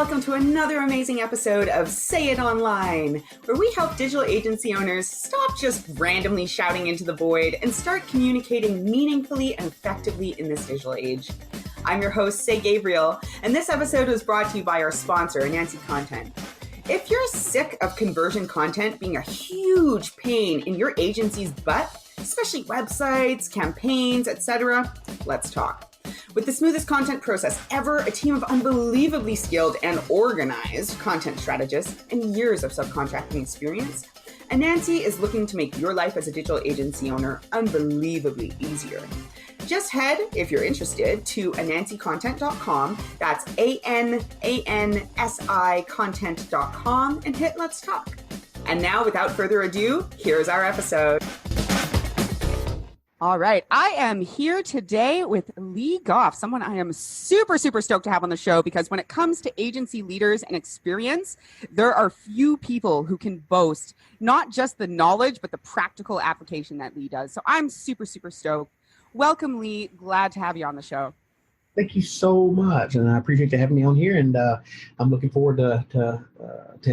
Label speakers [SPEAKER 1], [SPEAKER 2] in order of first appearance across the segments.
[SPEAKER 1] welcome to another amazing episode of Say It Online, where we help digital agency owners stop just randomly shouting into the void and start communicating meaningfully and effectively in this digital age. I'm your host, Say Gabriel, and this episode was brought to you by our sponsor, Nancy Content. If you're sick of conversion content being a huge pain in your agency's butt, especially websites, campaigns, etc., let's talk. With the smoothest content process ever, a team of unbelievably skilled and organized content strategists, and years of subcontracting experience, Anansi is looking to make your life as a digital agency owner unbelievably easier. Just head, if you're interested, to anansicontent.com, that's ANANSI content.com, and hit Let's Talk. And now, without further ado, here's our episode. All right. I am here today with Lee Goff, someone I am super stoked to have on the show, because when it comes to agency leaders and experience, there are few people who can boast not just the knowledge, but the practical application that Lee does. So I'm super stoked. Welcome, Lee. Glad to have you on the show.
[SPEAKER 2] Thank you so much, and I appreciate you having me on here, and I'm looking forward to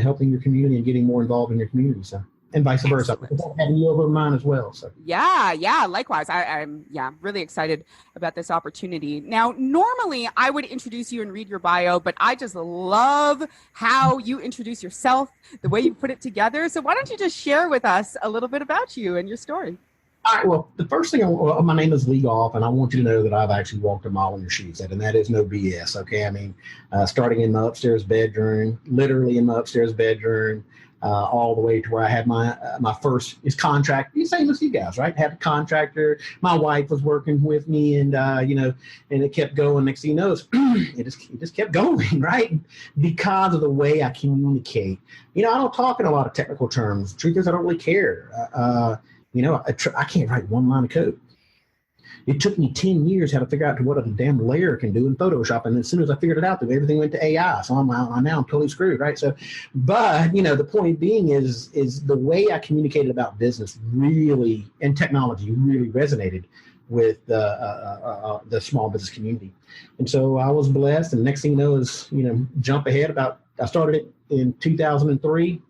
[SPEAKER 2] helping your community and getting more involved in your community. So. And vice versa. Having you over mine as well. So
[SPEAKER 1] yeah. Likewise, I'm really excited about this opportunity. Now, normally I would introduce you and read your bio, but I just love how you introduce yourself, the way you put it together. So why don't you just share with us a little bit about you and your story?
[SPEAKER 2] All right. Well, the first thing, my name is Lee Goff, and I want you to know that I've actually walked a mile in your shoes, and that is no BS. Okay. I mean, starting in my upstairs bedroom, literally in my upstairs bedroom. All the way to where I had my first contract, same as you guys, right? Had a contractor. My wife was working with me, and and it kept going. Next thing you know, it just kept going, right? Because of the way I communicate. I don't talk in a lot of technical terms. The truth is, I don't really care. I can't write one line of code. It took me 10 years how to figure out what a damn layer can do in Photoshop. And as soon as I figured it out, everything went to AI. So I'm totally screwed, right? So, but, the point being is the way I communicated about business really, and technology really resonated with the small business community. And so I was blessed. And next thing you know is, jump ahead I started it in 2003.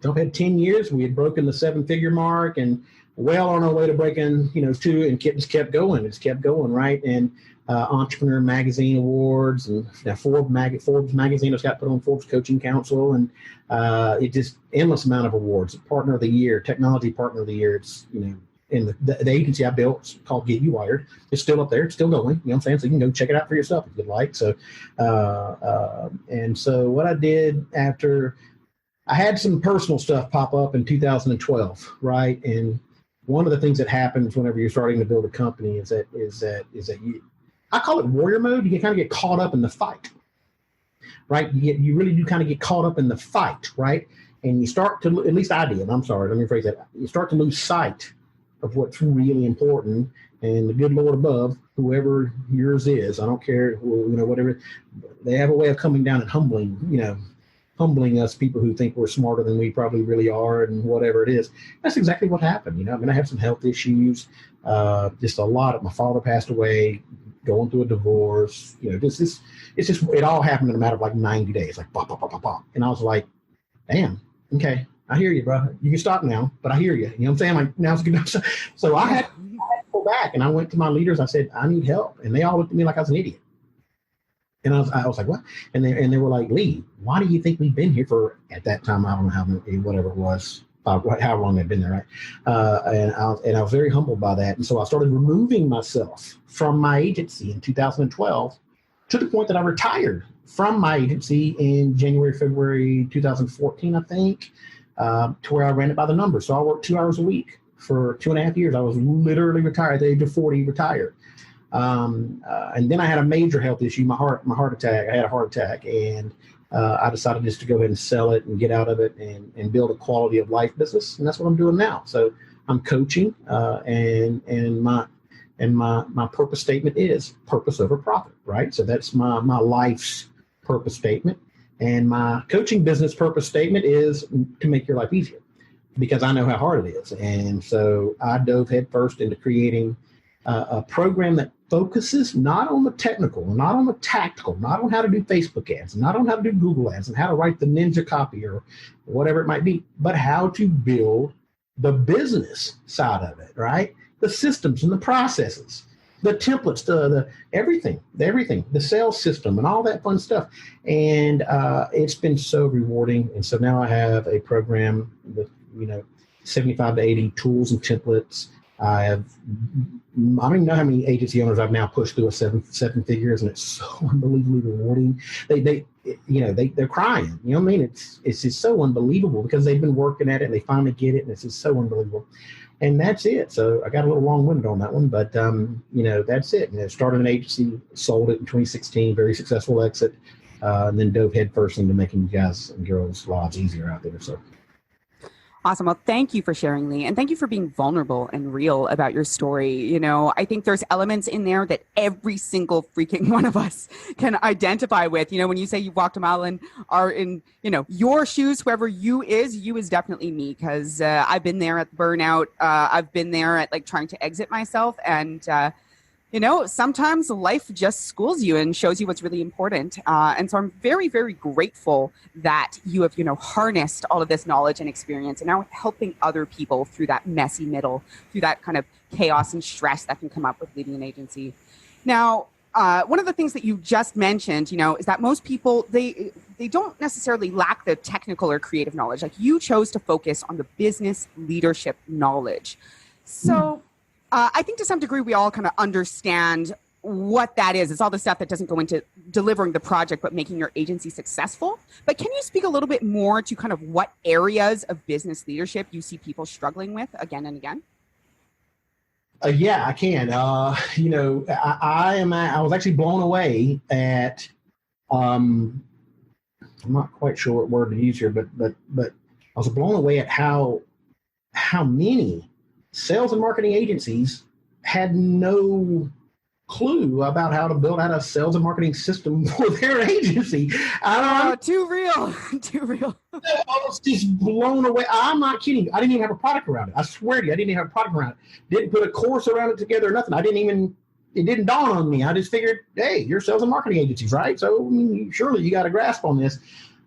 [SPEAKER 2] Jump ahead 10 years. We had broken the 7-figure mark and well on our way to breaking, 2, and just kept going. It's kept going, right? And Entrepreneur Magazine Awards, and now Forbes Magazine has got put on Forbes Coaching Council, and it just endless amount of awards. Partner of the Year, Technology Partner of the Year. It's in the agency I built, it's called Get You Wired. It's still up there. It's still going. You know what I'm saying? So you can go check it out for yourself if you'd like. So, and so what I did after, I had some personal stuff pop up in 2012, right? And one of the things that happens whenever you're starting to build a company is that you, I call it warrior mode. You kind of get caught up in the fight, right? You really do kind of get caught up in the fight, right? And you start to, at least I did. I'm sorry, let me rephrase that. You start to lose sight of what's really important, and the good Lord above, whoever yours is, I don't care, whatever. They have a way of coming down and humbling us, people who think we're smarter than we probably really are, and whatever it is. That's exactly what happened. I have some health issues, just a lot of, my father passed away, going through a divorce, it all happened in a matter of like 90 days, like pop, pop, pop, pop, pop. And I was like, damn, okay, I hear you, bro. You can stop now, but I hear you. You know what I'm saying? Like, now's good. So I had to go back, and I went to my leaders. I said, I need help. And they all looked at me like I was an idiot. And I was like, what? And they were like, Lee, why do you think we've been here for, at that time, I don't know how many, whatever it was, how long they'd been there, right? And I was very humbled by that. And so I started removing myself from my agency in 2012 to the point that I retired from my agency in February 2014, I think, to where I ran it by the numbers. So I worked 2 hours a week for 2.5 years. I was literally retired at the age of 40, retired. And then I had a major health issue, my heart attack. I had a heart attack, and I decided just to go ahead and sell it and get out of it and build a quality of life business. And that's what I'm doing now. So I'm coaching, and my purpose statement is purpose over profit, right? So that's my life's purpose statement. And my coaching business purpose statement is to make your life easier, because I know how hard it is. And so I dove headfirst into creating a program that focuses not on the technical, not on the tactical, not on how to do Facebook ads, not on how to do Google ads and how to write the ninja copy or whatever it might be, but how to build the business side of it, right? The systems and the processes, the templates, the everything, the sales system and all that fun stuff. And it's been so rewarding. And so now I have a program with, 75 to 80 tools and templates. I don't even know how many agency owners I've now pushed through a seven figures, and it's so unbelievably rewarding. They're crying. You know what I mean? It's just so unbelievable because they've been working at it and they finally get it, and it's just so unbelievable. And that's it. So I got a little long-winded on that one, but that's it. Started an agency, sold it in 2016, very successful exit, and then dove headfirst into making you guys and girls' lives easier out there. So.
[SPEAKER 1] Awesome. Well, thank you for sharing, Lee. And thank you for being vulnerable and real about your story. I think there's elements in there that every single freaking one of us can identify with. When you say you walked a mile and are in, your shoes, whoever you is definitely me. Because I've been there at burnout. I've been there at trying to exit myself. And, sometimes life just schools you and shows you what's really important. And so I'm very, very grateful that you have, harnessed all of this knowledge and experience and now helping other people through that messy middle, through that kind of chaos and stress that can come up with leading an agency. Now, one of the things that you just mentioned, is that most people, they don't necessarily lack the technical or creative knowledge. You chose to focus on the business leadership knowledge. So I think to some degree, we all kind of understand what that is. It's all the stuff that doesn't go into delivering the project, but making your agency successful. But can you speak a little bit more to kind of what areas of business leadership you see people struggling with again and again?
[SPEAKER 2] Yeah, I can. I was actually blown away at, I'm not quite sure what word to use here, but I was blown away at how many sales and marketing agencies had no clue about how to build out a sales and marketing system for their agency.
[SPEAKER 1] Too real.
[SPEAKER 2] I was just blown away. I'm not kidding. I didn't even have a product around it. I swear to you, I didn't even have a product around it. Didn't put a course around it together or nothing. It didn't dawn on me. I just figured, hey, you're sales and marketing agencies, right? So surely you got a grasp on this.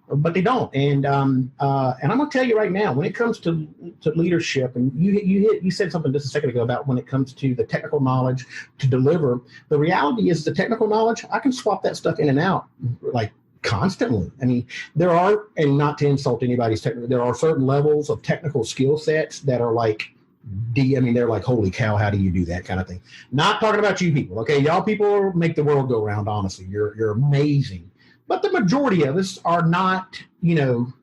[SPEAKER 2] But they don't, and I'm going to tell you right now, when it comes to leadership, and you said something just a second ago about when it comes to the technical knowledge to deliver. The reality is the technical knowledge, I can swap that stuff in and out constantly. I mean, there are, and not to insult anybody's technical, there are certain levels of technical skill sets that are they're like, holy cow, how do you do that kind of thing? Not talking about you people, okay? Y'all people make the world go round. Honestly, you're amazing. But the majority of us are not, I'm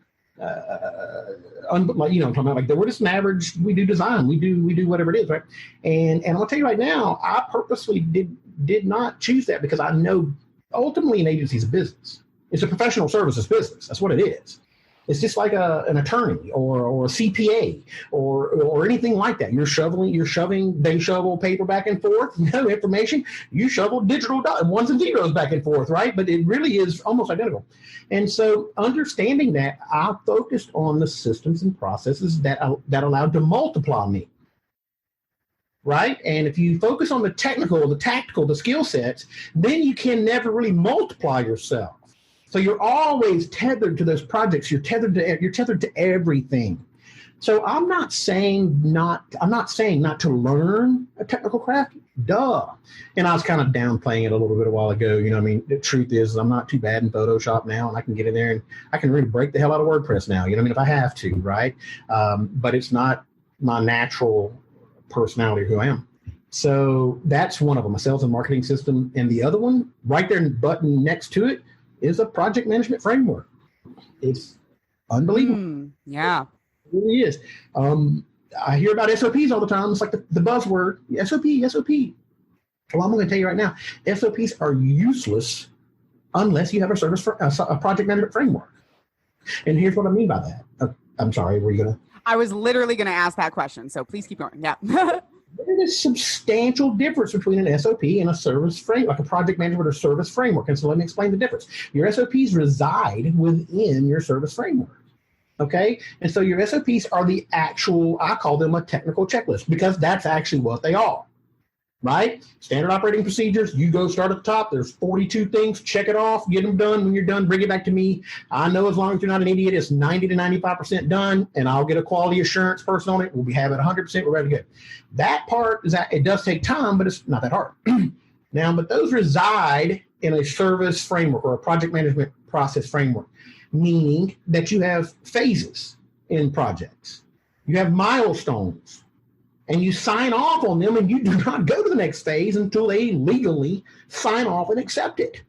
[SPEAKER 2] talking about we're just an average. We do design, we do whatever it is, right? And I'll tell you right now, I purposely did not choose that because I know ultimately an agency is a business. It's a professional services business. That's what it is. It's just like an attorney or a CPA or anything like that. You're shoving, they shovel paper back and forth, information. You shovel digital ones and zeros back and forth, right? But it really is almost identical. And so understanding that, I focused on the systems and processes that allowed to multiply me. Right? And if you focus on the technical, the tactical, the skill sets, then you can never really multiply yourself. So you're always tethered to those projects. You're tethered to everything. So I'm not saying not to learn a technical craft. Duh. And I was kind of downplaying it a little bit a while ago. The truth is I'm not too bad in Photoshop now, and I can get in there and I can really break the hell out of WordPress now. If I have to, right? But it's not my natural personality who I am. So that's one of them, a sales and marketing system. And the other one, right there, button next to it, is a project management framework. It's unbelievable.
[SPEAKER 1] Yeah.
[SPEAKER 2] It really is. I hear about SOPs all the time. It's like the buzzword, SOP. Well, I'm going to tell you right now, SOPs are useless unless you have a project management framework. And here's what I mean by that. I'm sorry, were you going to?
[SPEAKER 1] I was literally going to ask that question, so please keep going. Yeah.
[SPEAKER 2] There is a substantial difference between an SOP and a service framework, like a project management or service framework. And so let me explain the difference. Your SOPs reside within your service framework. Okay? And so your SOPs are the actual, I call them a technical checklist because that's actually what they are. right? Standard operating procedures, you go start at the top. There's 42 things, check it off, get them done. When you're done, bring it back to me. I know as long as you're not an idiot, it's 90 to 95% done, and I'll get a quality assurance person on it. We'll be having 100%, we're ready to go. That part, it does take time, but it's not that hard. Now, but those reside in a service framework or a project management process framework, meaning that you have phases in projects. You have milestones, and you sign off on them, and you do not go to the next phase until they legally sign off and accept it.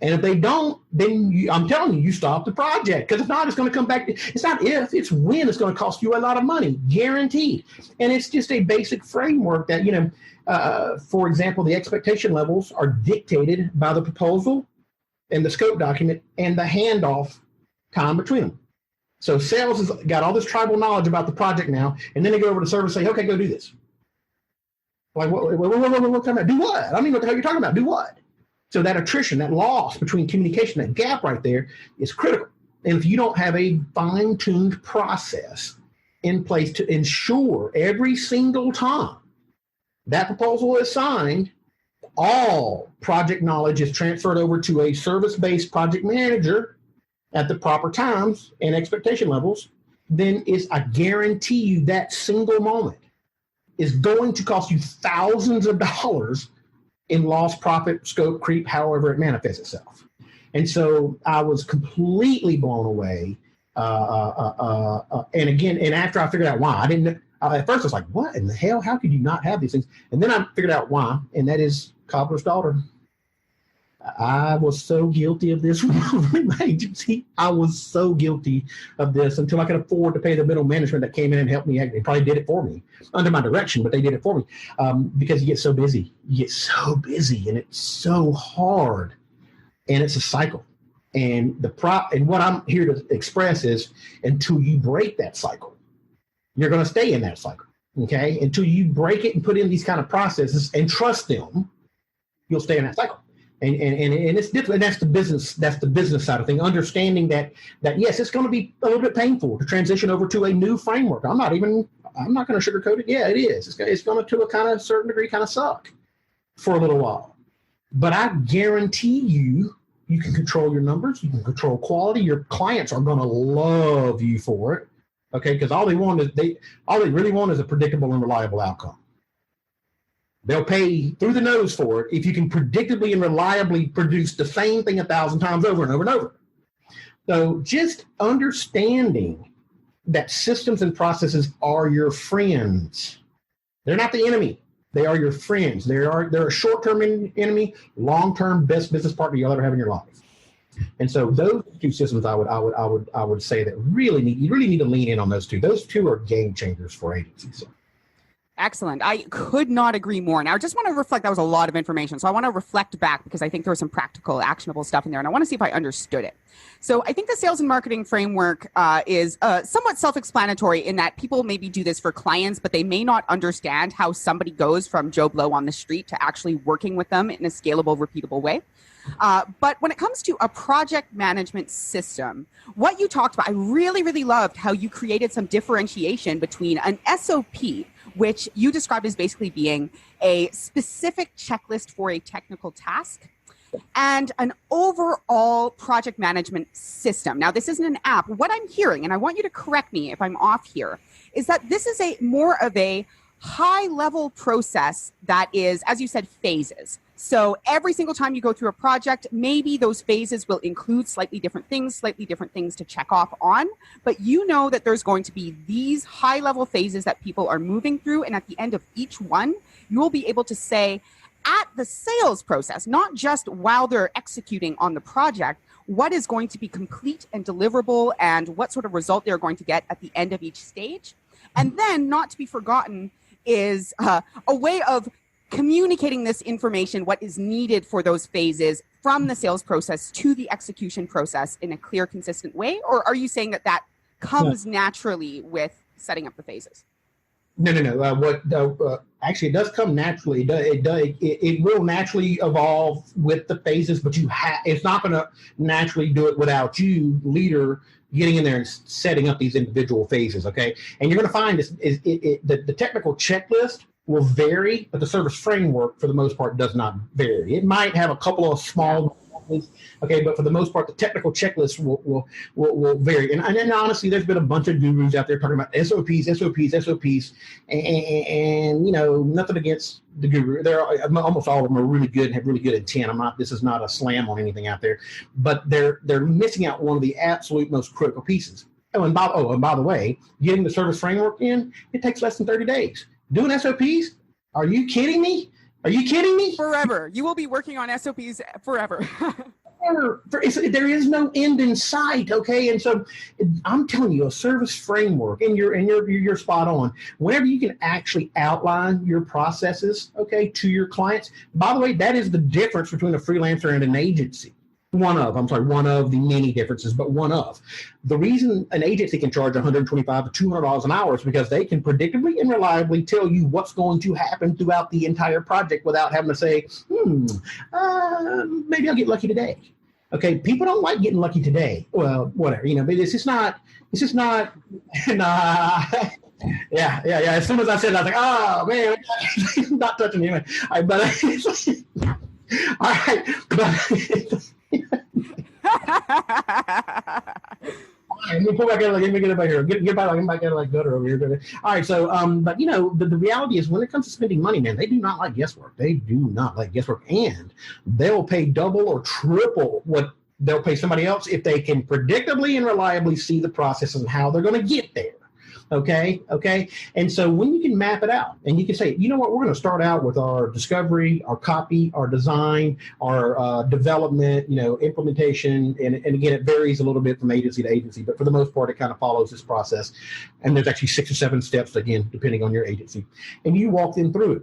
[SPEAKER 2] And if they don't, then I'm telling you, you stop the project, because if not, it's going to come back. It's not if, it's when it's going to cost you a lot of money, guaranteed. And it's just a basic framework that, for example, the expectation levels are dictated by the proposal and the scope document and the handoff time between them. So sales has got all this tribal knowledge about the project now, and then they go over to service and say, okay, go do this. Like, what talking about? Do what? I don't even know what the hell you're talking about. Do what? So that attrition, that loss between communication, that gap right there is critical. And if you don't have a fine-tuned process in place to ensure every single time that proposal is signed, all project knowledge is transferred over to a service-based project manager at the proper times and expectation levels, then I guarantee you that single moment is going to cost you thousands of dollars in lost profit, scope creep, however it manifests itself. And so I was completely blown away. And after I figured out why, at first I was like, what in the hell? How could you not have these things? And then I figured out why, and that is cobbler's daughter. I was so guilty of this running my agency. I was so guilty of this until I could afford to pay the middle management that came in and helped me. They probably did it for me under my direction, but they did it for me because you get so busy. You get so busy, and it's so hard, and it's a cycle. And what I'm here to express is until you break that cycle, you're going to stay in that cycle. Okay, until you break it and put in these kind of processes and trust them, you'll stay in that cycle. And it's different. And that's the business side of things. Understanding that yes, it's going to be a little bit painful to transition over to a new framework. I'm not going to sugarcoat it. Yeah, it is. It's going to a kind of certain degree kind of suck for a little while. But I guarantee you can control your numbers. You can control quality. Your clients are going to love you for it. Okay, because all they really want is a predictable and reliable outcome. They'll pay through the nose for it if you can predictably and reliably produce the same thing 1,000 times over and over and over. So just understanding that systems and processes are your friends. They're not the enemy. They are your friends. They're a short-term enemy, long-term best business partner you'll ever have in your life. And so those two systems, I would say that you really need to lean in on those two. Those two are game changers for agencies. So.
[SPEAKER 1] Excellent. I could not agree more. Now, I just want to reflect. That was a lot of information. So I want to reflect back because I think there was some practical, actionable stuff in there. And I want to see if I understood it. So I think the sales and marketing framework is somewhat self-explanatory in that people maybe do this for clients, but they may not understand how somebody goes from Joe Blow on the street to actually working with them in a scalable, repeatable way. But when it comes to a project management system, what you talked about, I really, really loved how you created some differentiation between an SOP, which you described as basically being a specific checklist for a technical task, and an overall project management system. Now, this isn't an app. What I'm hearing, and I want you to correct me if I'm off here, is that this is more of a high-level process that is, as you said, phases. So every single time you go through a project, maybe those phases will include slightly different things to check off on. But you know that there's going to be these high-level phases that people are moving through. And at the end of each one, you will be able to say at the sales process, not just while they're executing on the project, what is going to be complete and deliverable and what sort of result they're going to get at the end of each stage. And then, not to be forgotten, is a way of communicating this information, what is needed for those phases from the sales process to the execution process in a clear, consistent way? Or are you saying that comes naturally with setting up the phases?
[SPEAKER 2] No. Actually, it does come naturally. It will naturally evolve with the phases, but it's not going to naturally do it without you, leader, getting in there and setting up these individual phases. Okay, and you're going to find the technical checklist will vary, but the service framework, for the most part, does not vary. It might have a couple of small, okay, but for the most part, the technical checklist will vary. And then honestly, there's been a bunch of gurus out there talking about SOPs, and nothing against the guru. Almost all of them are really good and have really good intent. This is not a slam on anything out there, but they're missing out one of the absolute most critical pieces. And by the way, getting the service framework in, it takes less than 30 days. Doing SOPs? Are you kidding me?
[SPEAKER 3] Forever. You will be working on SOPs forever.
[SPEAKER 2] There is no end in sight, okay? And so I'm telling you, a service framework, and you're spot on. Whenever you can actually outline your processes, okay, to your clients. By the way, that is the difference between a freelancer and an agency. One of the many differences, but one of. The reason an agency can charge $125 to $200 an hour is because they can predictably and reliably tell you what's going to happen throughout the entire project without having to say, maybe I'll get lucky today. Okay, people don't like getting lucky today. Well, whatever, but it's just not, nah. Yeah. As soon as I said that, I was like, oh man, I'm not touching you. All right, but let me pull back out. Let me get it back here. Get back out like gutter over here. All right. So, but the reality is, when it comes to spending money, man, they do not like guesswork. And they'll pay double or triple what they'll pay somebody else if they can predictably and reliably see the process and how they're going to get there. Okay. And so when you can map it out and you can say, you know what, we're going to start out with our discovery, our copy, our design, our development, implementation. And again, it varies a little bit from agency to agency, but for the most part, it kind of follows this process. And there's actually 6 or 7 steps, again, depending on your agency. And you walk them through it.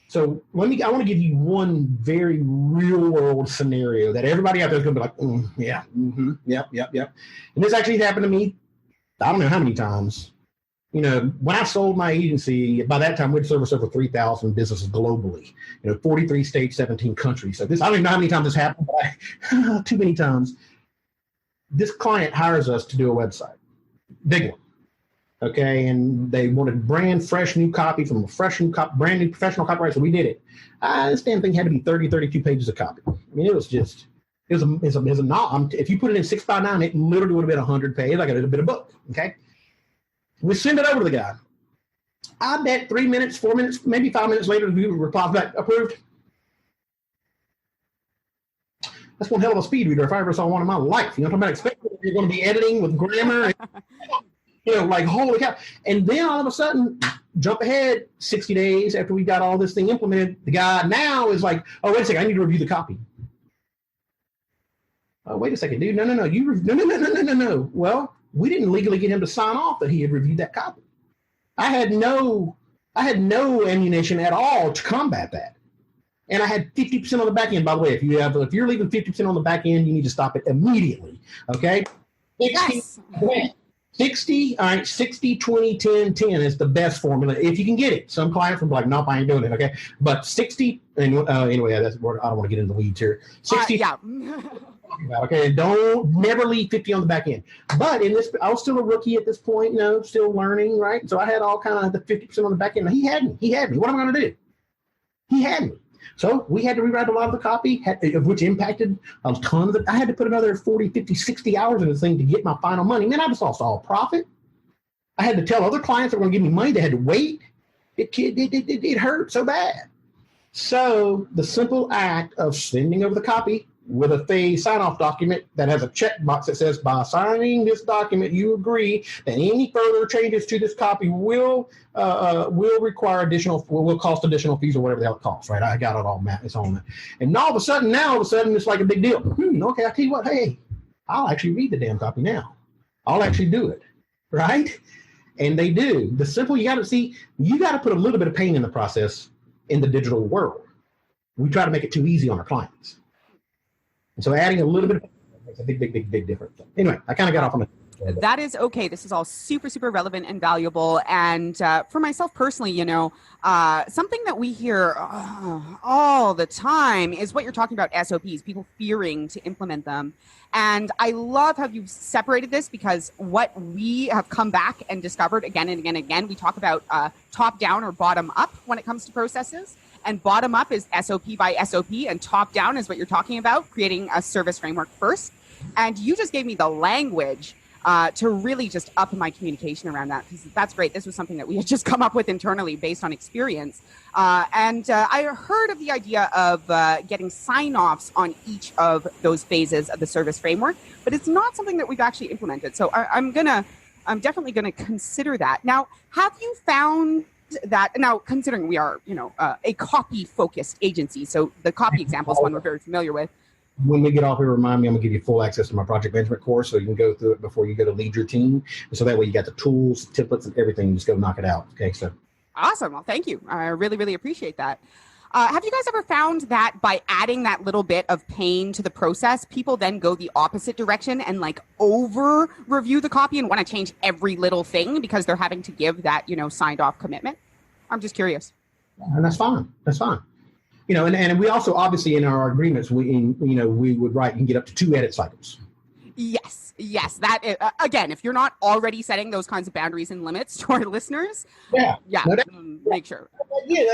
[SPEAKER 2] So I want to give you one very real world scenario that everybody out there is going to be like, yep. And this actually happened to me, I don't know how many times. When I sold my agency, by that time we'd serviced over 3,000 businesses globally, 43 states, 17 countries. So I don't even know how many times this happened, but too many times. This client hires us to do a website, big one. Okay, and they wanted fresh new copy from brand new professional copywriter. So we did it. This damn thing had to be 32 pages of copy. I mean, it was a novel. If you put it in 6x9, it literally would have been 100 pages, like a little bit of book. Okay. We send it over to the guy. I bet 3 minutes, 4 minutes, maybe 5 minutes later, the replies back, approved. That's one hell of a speed reader if I ever saw one in my life. I'm talking about expecting you're going to be editing with grammar, like holy cow. And then all of a sudden, jump ahead 60 days after we got all this thing implemented, the guy now is like, oh, wait a second, I need to review the copy. Oh, wait a second, dude. No. No. Well, we didn't legally get him to sign off that he had reviewed that copy. I had no ammunition at all to combat that. And I had 50% on the back end, by the way. If you're leaving 50% on the back end, you need to stop it immediately. Okay?
[SPEAKER 3] Yes.
[SPEAKER 2] 60, all right, 60, 20, 10, 10 is the best formula if you can get it. Some clients will be like, nope, I ain't doing it, okay? But 60, anyway, that's where I don't want to get into the weeds here. 60,
[SPEAKER 3] yeah.
[SPEAKER 2] Okay, never leave 50 on the back end. But in this, I was still a rookie at this point, still learning, right? So I had all kind of the 50% on the back end. He had me. What am I going to do? He had me. So we had to rewrite a lot of the copy, which impacted a ton of it. I had to put another 40, 50, 60 hours in this thing to get my final money. Man, I just lost all profit. I had to tell other clients that were going to give me money. They had to wait. It hurt so bad. So the simple act of sending over the copy with a sign-off document that has a checkbox that says, by signing this document, you agree that any further changes to this copy will require will cost additional fees or whatever the hell it costs, right? I got it all mapped. It's on that. And all of a sudden, it's like a big deal. Okay, I'll tell you what, hey, I'll actually read the damn copy now. I'll actually do it, right? And they do. You got to put a little bit of pain in the process in the digital world. We try to make it too easy on our clients. And so adding a little bit makes a big difference. Anyway, I kind of got off on it.
[SPEAKER 3] That is okay. This is all super, super relevant and valuable. And for myself personally, something that we hear all the time is what you're talking about, SOPs, people fearing to implement them. And I love how you've separated this, because what we have come back and discovered again and again and again, we talk about top down or bottom up when it comes to processes. And bottom up is SOP by SOP, and top down is what you're talking about, creating a service framework first. And you just gave me the language to really just up my communication around that, because that's great. This was something that we had just come up with internally based on experience. And I heard of the idea of getting sign-offs on each of those phases of the service framework, but it's not something that we've actually implemented. So I'm definitely gonna consider that. Now, have you found that, now considering we are, a copy-focused agency, so the copy example is one we're very familiar with.
[SPEAKER 2] When we get off here, remind me, I'm going to give you full access to my project management course so you can go through it before you go to lead your team. So that way you got the tools, templates, and everything. You just go knock it out. Okay, so.
[SPEAKER 3] Awesome. Well, thank you. I really, really appreciate that. Have you guys ever found that by adding that little bit of pain to the process, people then go the opposite direction and over review the copy and want to change every little thing because they're having to give that, signed off commitment? I'm just curious.
[SPEAKER 2] And that's fine. That's fine. And we also, obviously, in our agreements, we would write, you can get up to 2 edit cycles.
[SPEAKER 3] Yes. That again, if you're not already setting those kinds of boundaries and limits to our listeners, make sure.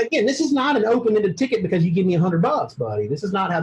[SPEAKER 2] Again, this is not an open-ended ticket because you give me $100, buddy. That's not how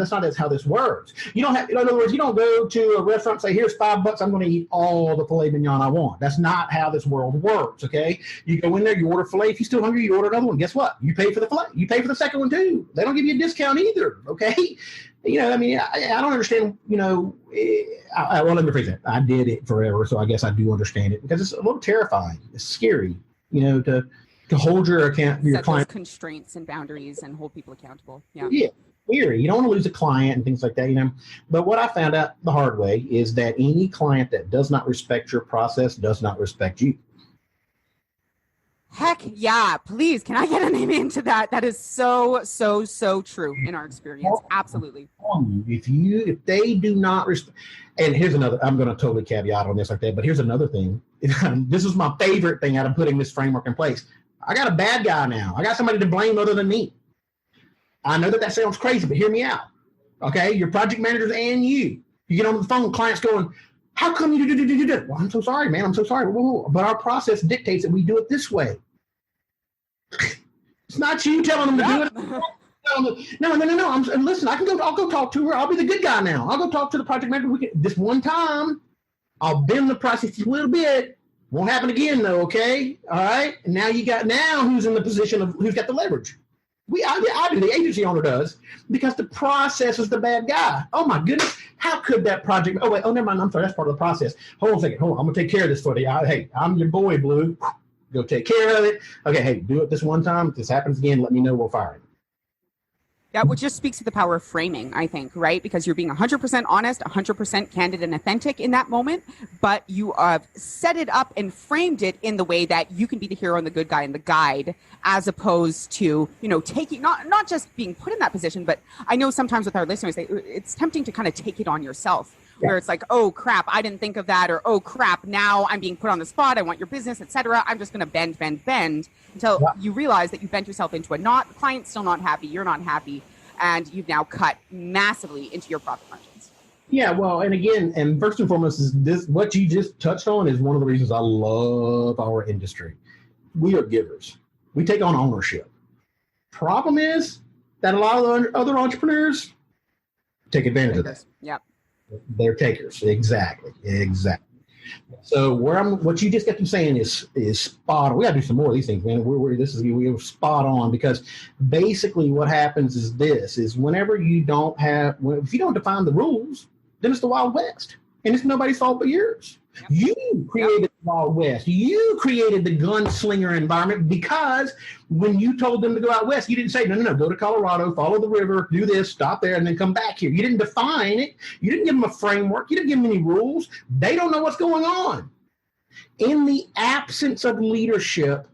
[SPEAKER 2] this works. You don't have, in other words, you don't go to a restaurant and say, here's $5, I'm going to eat all the filet mignon I want. That's not how this world works. Okay, you go in there, you order filet. If you're still hungry, you order another one. Guess what? You pay for the filet. You pay for the second one too. They don't give you a discount either. Okay. I don't understand, well, let me rephrase that. I did it forever, so I guess I do understand it, because it's a little terrifying. It's scary, to hold your client.
[SPEAKER 3] Those constraints and boundaries and hold people accountable. Yeah,
[SPEAKER 2] scary. You don't want to lose a client and things like that, But what I found out the hard way is that any client that does not respect your process does not respect you.
[SPEAKER 3] Heck yeah, please. Can I get an amen to that? That is so, so, so true in our experience. Absolutely.
[SPEAKER 2] If they do not respect, and here's another, I'm going to totally caveat on this like that, but here's another thing. This is my favorite thing out of putting this framework in place. I got a bad guy now. I got somebody to blame other than me. I know that sounds crazy, but hear me out. Okay. Your project managers and you get on the phone, clients going, how come you do? Well, I'm so sorry, man. I'm so sorry. Whoa. But our process dictates that we do it this way. It's not you telling them to do it. No. Listen, I'll go talk to her. I'll be the good guy now. I'll go talk to the project manager. This one time, I'll bend the process a little bit. Won't happen again, though. Okay. All right. And now who's in the position of who's got the leverage? I do. The agency owner does, because the process is the bad guy. Oh my goodness. How could that project? Oh wait. Oh, never mind. I'm sorry. That's part of the process. Hold on a second. Hold on. I'm gonna take care of this for you. Hey, I'm your boy, Blue. Go take care of it. Okay. Hey, do it this one time. If this happens again, let me know. We'll fire it.
[SPEAKER 3] Yeah, which just speaks to the power of framing, I think, right? Because you're being 100% honest, 100% candid and authentic in that moment, but you have set it up and framed it in the way that you can be the hero and the good guy and the guide, as opposed to, taking, not just being put in that position, but I know sometimes with our listeners, it's tempting to kind of take it on yourself, where it's like, oh crap, I didn't think of that, or oh crap, now I'm being put on the spot, I want your business, etc. I'm just going to bend until you realize that you bent yourself into a knot. The client's still not happy, you're not happy, and you've now cut massively into your profit margins.
[SPEAKER 2] Yeah, well, and first and foremost is this, what you just touched on is one of the reasons I love our industry. We are givers. We take on ownership. Problem is that a lot of other entrepreneurs take advantage of that.
[SPEAKER 3] Yep.
[SPEAKER 2] They're takers. Exactly. So what you just got them saying is spot on. We got to do some more of these things, man. We're spot on, because basically what happens is whenever if you don't define the rules, then it's the Wild West, and it's nobody's fault but yours. Yep. You created the Wild West. You created the gunslinger environment, because when you told them to go out west, you didn't say, no, go to Colorado, follow the river, do this, stop there, and then come back here. You didn't define it. You didn't give them a framework. You didn't give them any rules. They don't know what's going on. In the absence of leadership,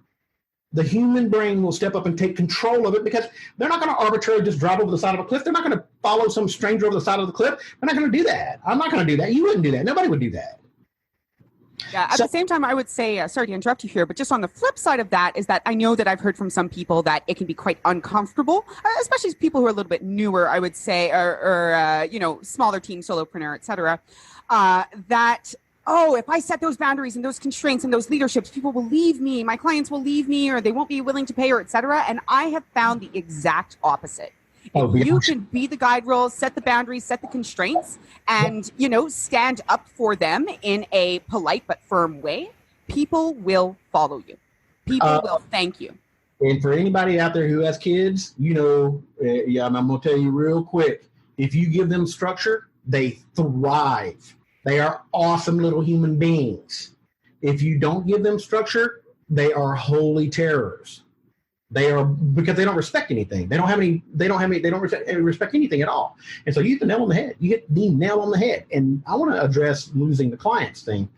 [SPEAKER 2] the human brain will step up and take control of it, because they're not going to arbitrarily just drive over the side of a cliff. They're not going to follow some stranger over the side of the cliff. They're not going to do that. I'm not going to do that. You wouldn't do that. Nobody would do that.
[SPEAKER 3] Yeah. At the same time, I would say, sorry to interrupt you here, but just on the flip side of that is that I know that I've heard from some people that it can be quite uncomfortable, especially people who are a little bit newer, I would say, or smaller team, solopreneur, et cetera, that, oh, if I set those boundaries and those constraints and those leaderships, people will leave me, my clients will leave me, or they won't be willing to pay, or et cetera. And I have found the exact opposite. If you can be the guide rails, set the boundaries, set the constraints, and, stand up for them in a polite but firm way, people will follow you. People will thank you.
[SPEAKER 2] And for anybody out there who has kids, I'm going to tell you real quick, if you give them structure, they thrive. They are awesome little human beings. If you don't give them structure, they are holy terrors. They are, because they don't respect anything. They don't respect anything at all. And so you hit the nail on the head. You hit the nail on the head. And I want to address losing the clients thing.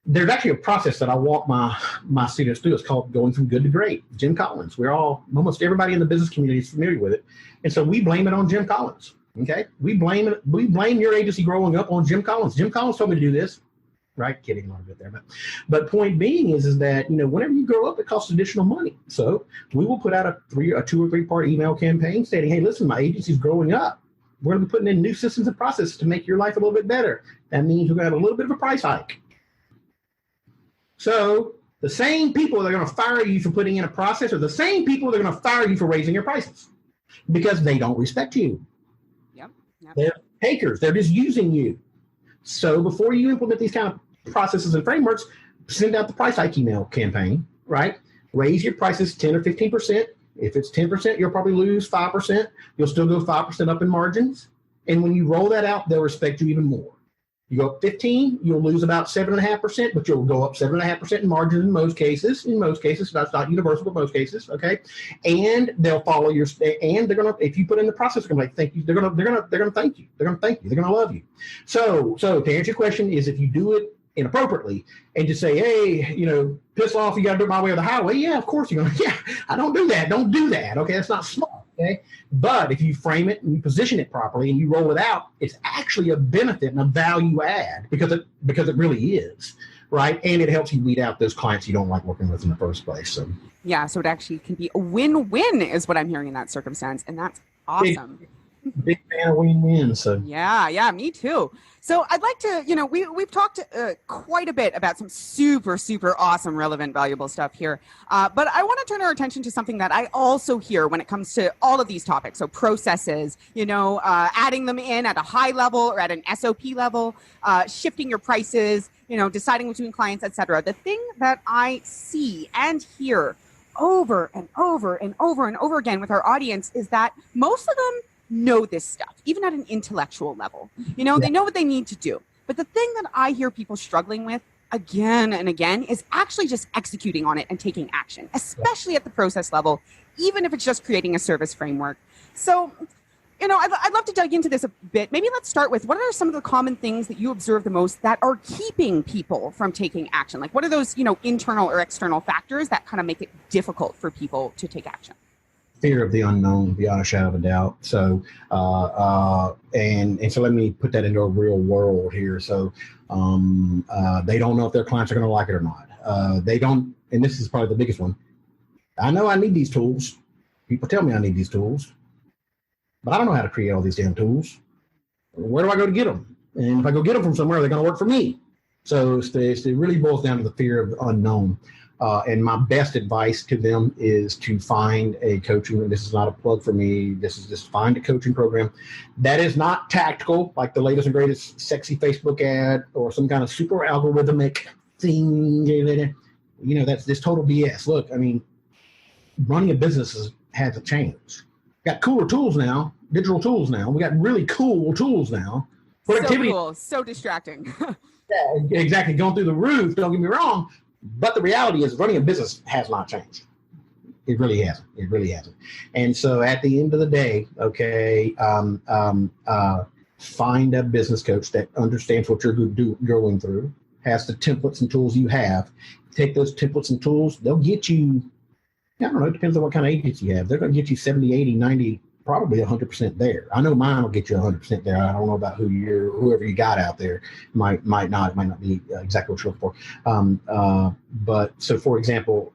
[SPEAKER 2] There's actually a process that I walk my students through. It's called going from good to great. Jim Collins. Almost everybody in the business community is familiar with it. And so we blame it on Jim Collins. Okay. We blame your agency growing up on Jim Collins. Jim Collins told me to do this. Right, kidding a little bit there, but point being is that whenever you grow up, it costs additional money. So we will put out a 2 or 3 part email campaign stating, "Hey, listen, my agency's growing up. We're going to be putting in new systems and processes to make your life a little bit better. That means we're going to have a little bit of a price hike." So the same people that are going to fire you for putting in a process are the same people that are going to fire you for raising your prices because they don't respect you.
[SPEAKER 3] Yep.
[SPEAKER 2] They're takers. They're just using you. So before you implement these kind of processes and frameworks, send out the price hike email campaign, right? Raise your prices 10 or 15%. If it's 10%, you'll probably lose 5%. You'll still go 5% up in margins. And when you roll that out, they'll respect you even more. You go up 15, you'll lose about 7.5%, but you'll go up 7.5% in margins in most cases. That's not universal, but most cases, okay? And they'll follow and they're gonna, if you put in the process, they're gonna like thank you. They're gonna thank you. They're gonna thank you. They're gonna love you. So to answer your question is, if you do it inappropriately and just say, "Hey, piss off, you got to do it my way or the highway." Yeah, of course you're going to, I don't do that. Don't do that. Okay. That's not smart. Okay. But if you frame it and you position it properly and you roll it out, it's actually a benefit and a value add because it really is. Right. And it helps you weed out those clients you don't like working with in the first place. So,
[SPEAKER 3] yeah. So it actually can be a win-win is what I'm hearing in that circumstance. And that's awesome.
[SPEAKER 2] Big fan of win-win. So
[SPEAKER 3] yeah, me too. So I'd like to, we've talked quite a bit about some super, super awesome, relevant, valuable stuff here. But I want to turn our attention to something that I also hear when it comes to all of these topics. So processes, adding them in at a high level or at an SOP level, shifting your prices, deciding between clients, et cetera. The thing that I see and hear over and over and over and over again with our audience is that most of them know this stuff, even at an intellectual level. They know what they need to do. But the thing that I hear people struggling with again and again is actually just executing on it and taking action, especially at the process level, even if it's just creating a service framework. So, I'd love to dig into this a bit. Maybe let's start with, what are some of the common things that you observe the most that are keeping people from taking action? Like, what are those, internal or external factors that kind of make it difficult for people to take action?
[SPEAKER 2] Fear of the unknown, beyond a shadow of a doubt. So, and so let me put that into a real world here. So, they don't know if their clients are going to like it or not. They don't, and this is probably the biggest one. I know I need these tools. People tell me I need these tools, but I don't know how to create all these damn tools. Where do I go to get them? And if I go get them from somewhere, they're going to work for me. So it really boils down to the fear of the unknown. And my best advice to them is to find a coaching, and this is not a plug for me, this is just find a coaching program that is not tactical, like the latest and greatest sexy Facebook ad or some kind of super algorithmic thing. That's this total BS. Look, running a business has to change. We got cooler tools now, digital tools now. We got really cool tools now. Productivity.
[SPEAKER 3] So cool, so distracting.
[SPEAKER 2] Yeah, exactly. Going through the roof, don't get me wrong. But the reality is running a business has not changed. It really hasn't. It really hasn't. And so at the end of the day, okay, find a business coach that understands what you're going through, has the templates and tools you have. Take those templates and tools. They'll get you, I don't know, it depends on what kind of agency you have. They're going to get you 70, 80, 90% probably 100% there. I know mine will get you 100% there. I don't know about whoever you got out there might not be exactly what you're looking for. But so, for example,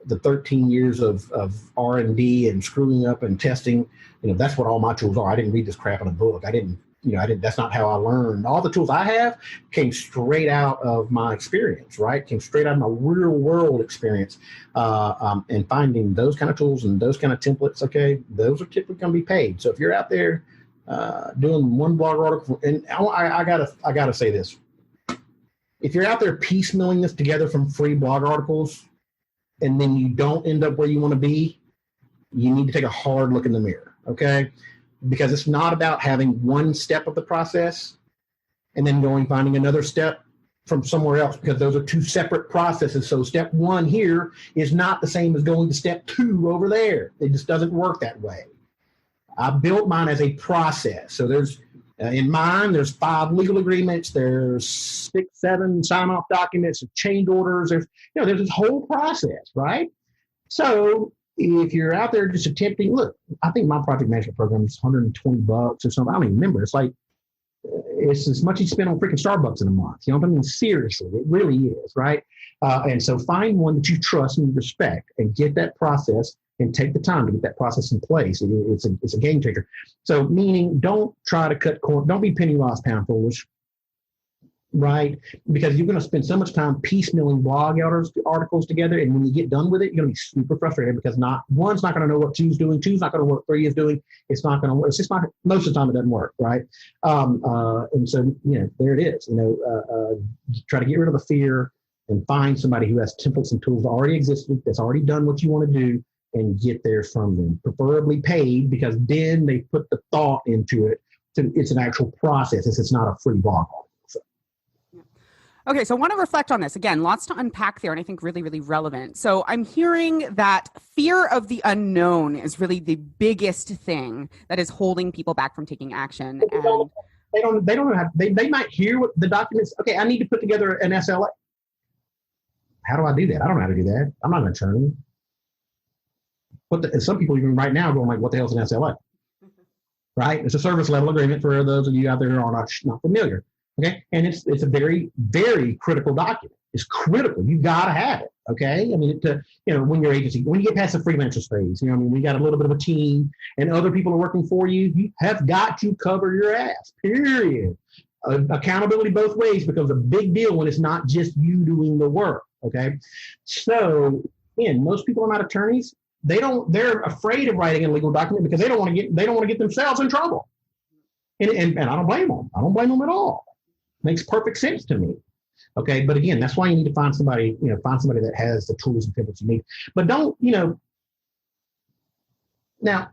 [SPEAKER 2] the 13 years of R&D and screwing up and testing, that's what all my tools are. I didn't read this crap in a book. That's not how I learned. All the tools I have came straight out of my experience, right? Came straight out of my real world experience. And finding those kind of tools and those kind of templates, okay, those are typically going to be paid. So if you're out there doing one blog article, and I gotta say this, if you're out there piecemealing this together from free blog articles, and then you don't end up where you want to be, you need to take a hard look in the mirror, okay? Because it's not about having one step of the process and then finding another step from somewhere else, because those are two separate processes. So step one here is not the same as going to step two over there. It just doesn't work that way. I built mine as a process. So there's, in mine, there's 5 legal agreements. There's 6, 7 sign-off documents, change orders. There's this whole process, right? So if you're out there just attempting, look, I think my project management program is $120 or something. I don't even remember. It's as much as you spend on freaking Starbucks in a month. You know what I mean? Seriously, it really is, right? And so find one that you trust and respect and get that process and take the time to get that process in place. It's a game changer. So meaning, don't try to cut corners. Don't be penny wise, pound foolish. Right? Because you're going to spend so much time piecemealing blog articles together, and when you get done with it, you're going to be super frustrated because one's not going to know what two's doing, two's not going to know what 3 is doing. It's not going to work. It's just not, most of the time it doesn't work, right? And so, there it is. Try to get rid of the fear and find somebody who has templates and tools that already existed, that's already done what you want to do, and get there from them, preferably paid, because then they put the thought into it. It's an actual process. It's not a free blog article.
[SPEAKER 3] Okay, so I want to reflect on this. Again, lots to unpack there, and I think really, really relevant. So I'm hearing that fear of the unknown is really the biggest thing that is holding people back from taking action.
[SPEAKER 2] They don't have, they might hear what the documents, okay, I need to put together an SLA. How do I do that? I don't know how to do that. I'm not an attorney. Some people even right now going like, what the hell is an SLA? Right? It's a service level agreement for those of you out there who are not familiar. Okay, and it's a very, very critical document. It's critical. You got to have it. Okay, I mean, when your agency, when you get past the freelancer phase, we got a little bit of a team, and other people are working for you. You have got to cover your ass. Period. Accountability both ways, becomes a big deal when it's not just you doing the work. Okay, so again, most people are not attorneys. They're afraid of writing a legal document because they don't want to get themselves in trouble. And I don't blame them. I don't blame them at all. Makes perfect sense to me. Okay, but again, that's why you need to find somebody that has the tools and templates you need. But don't, now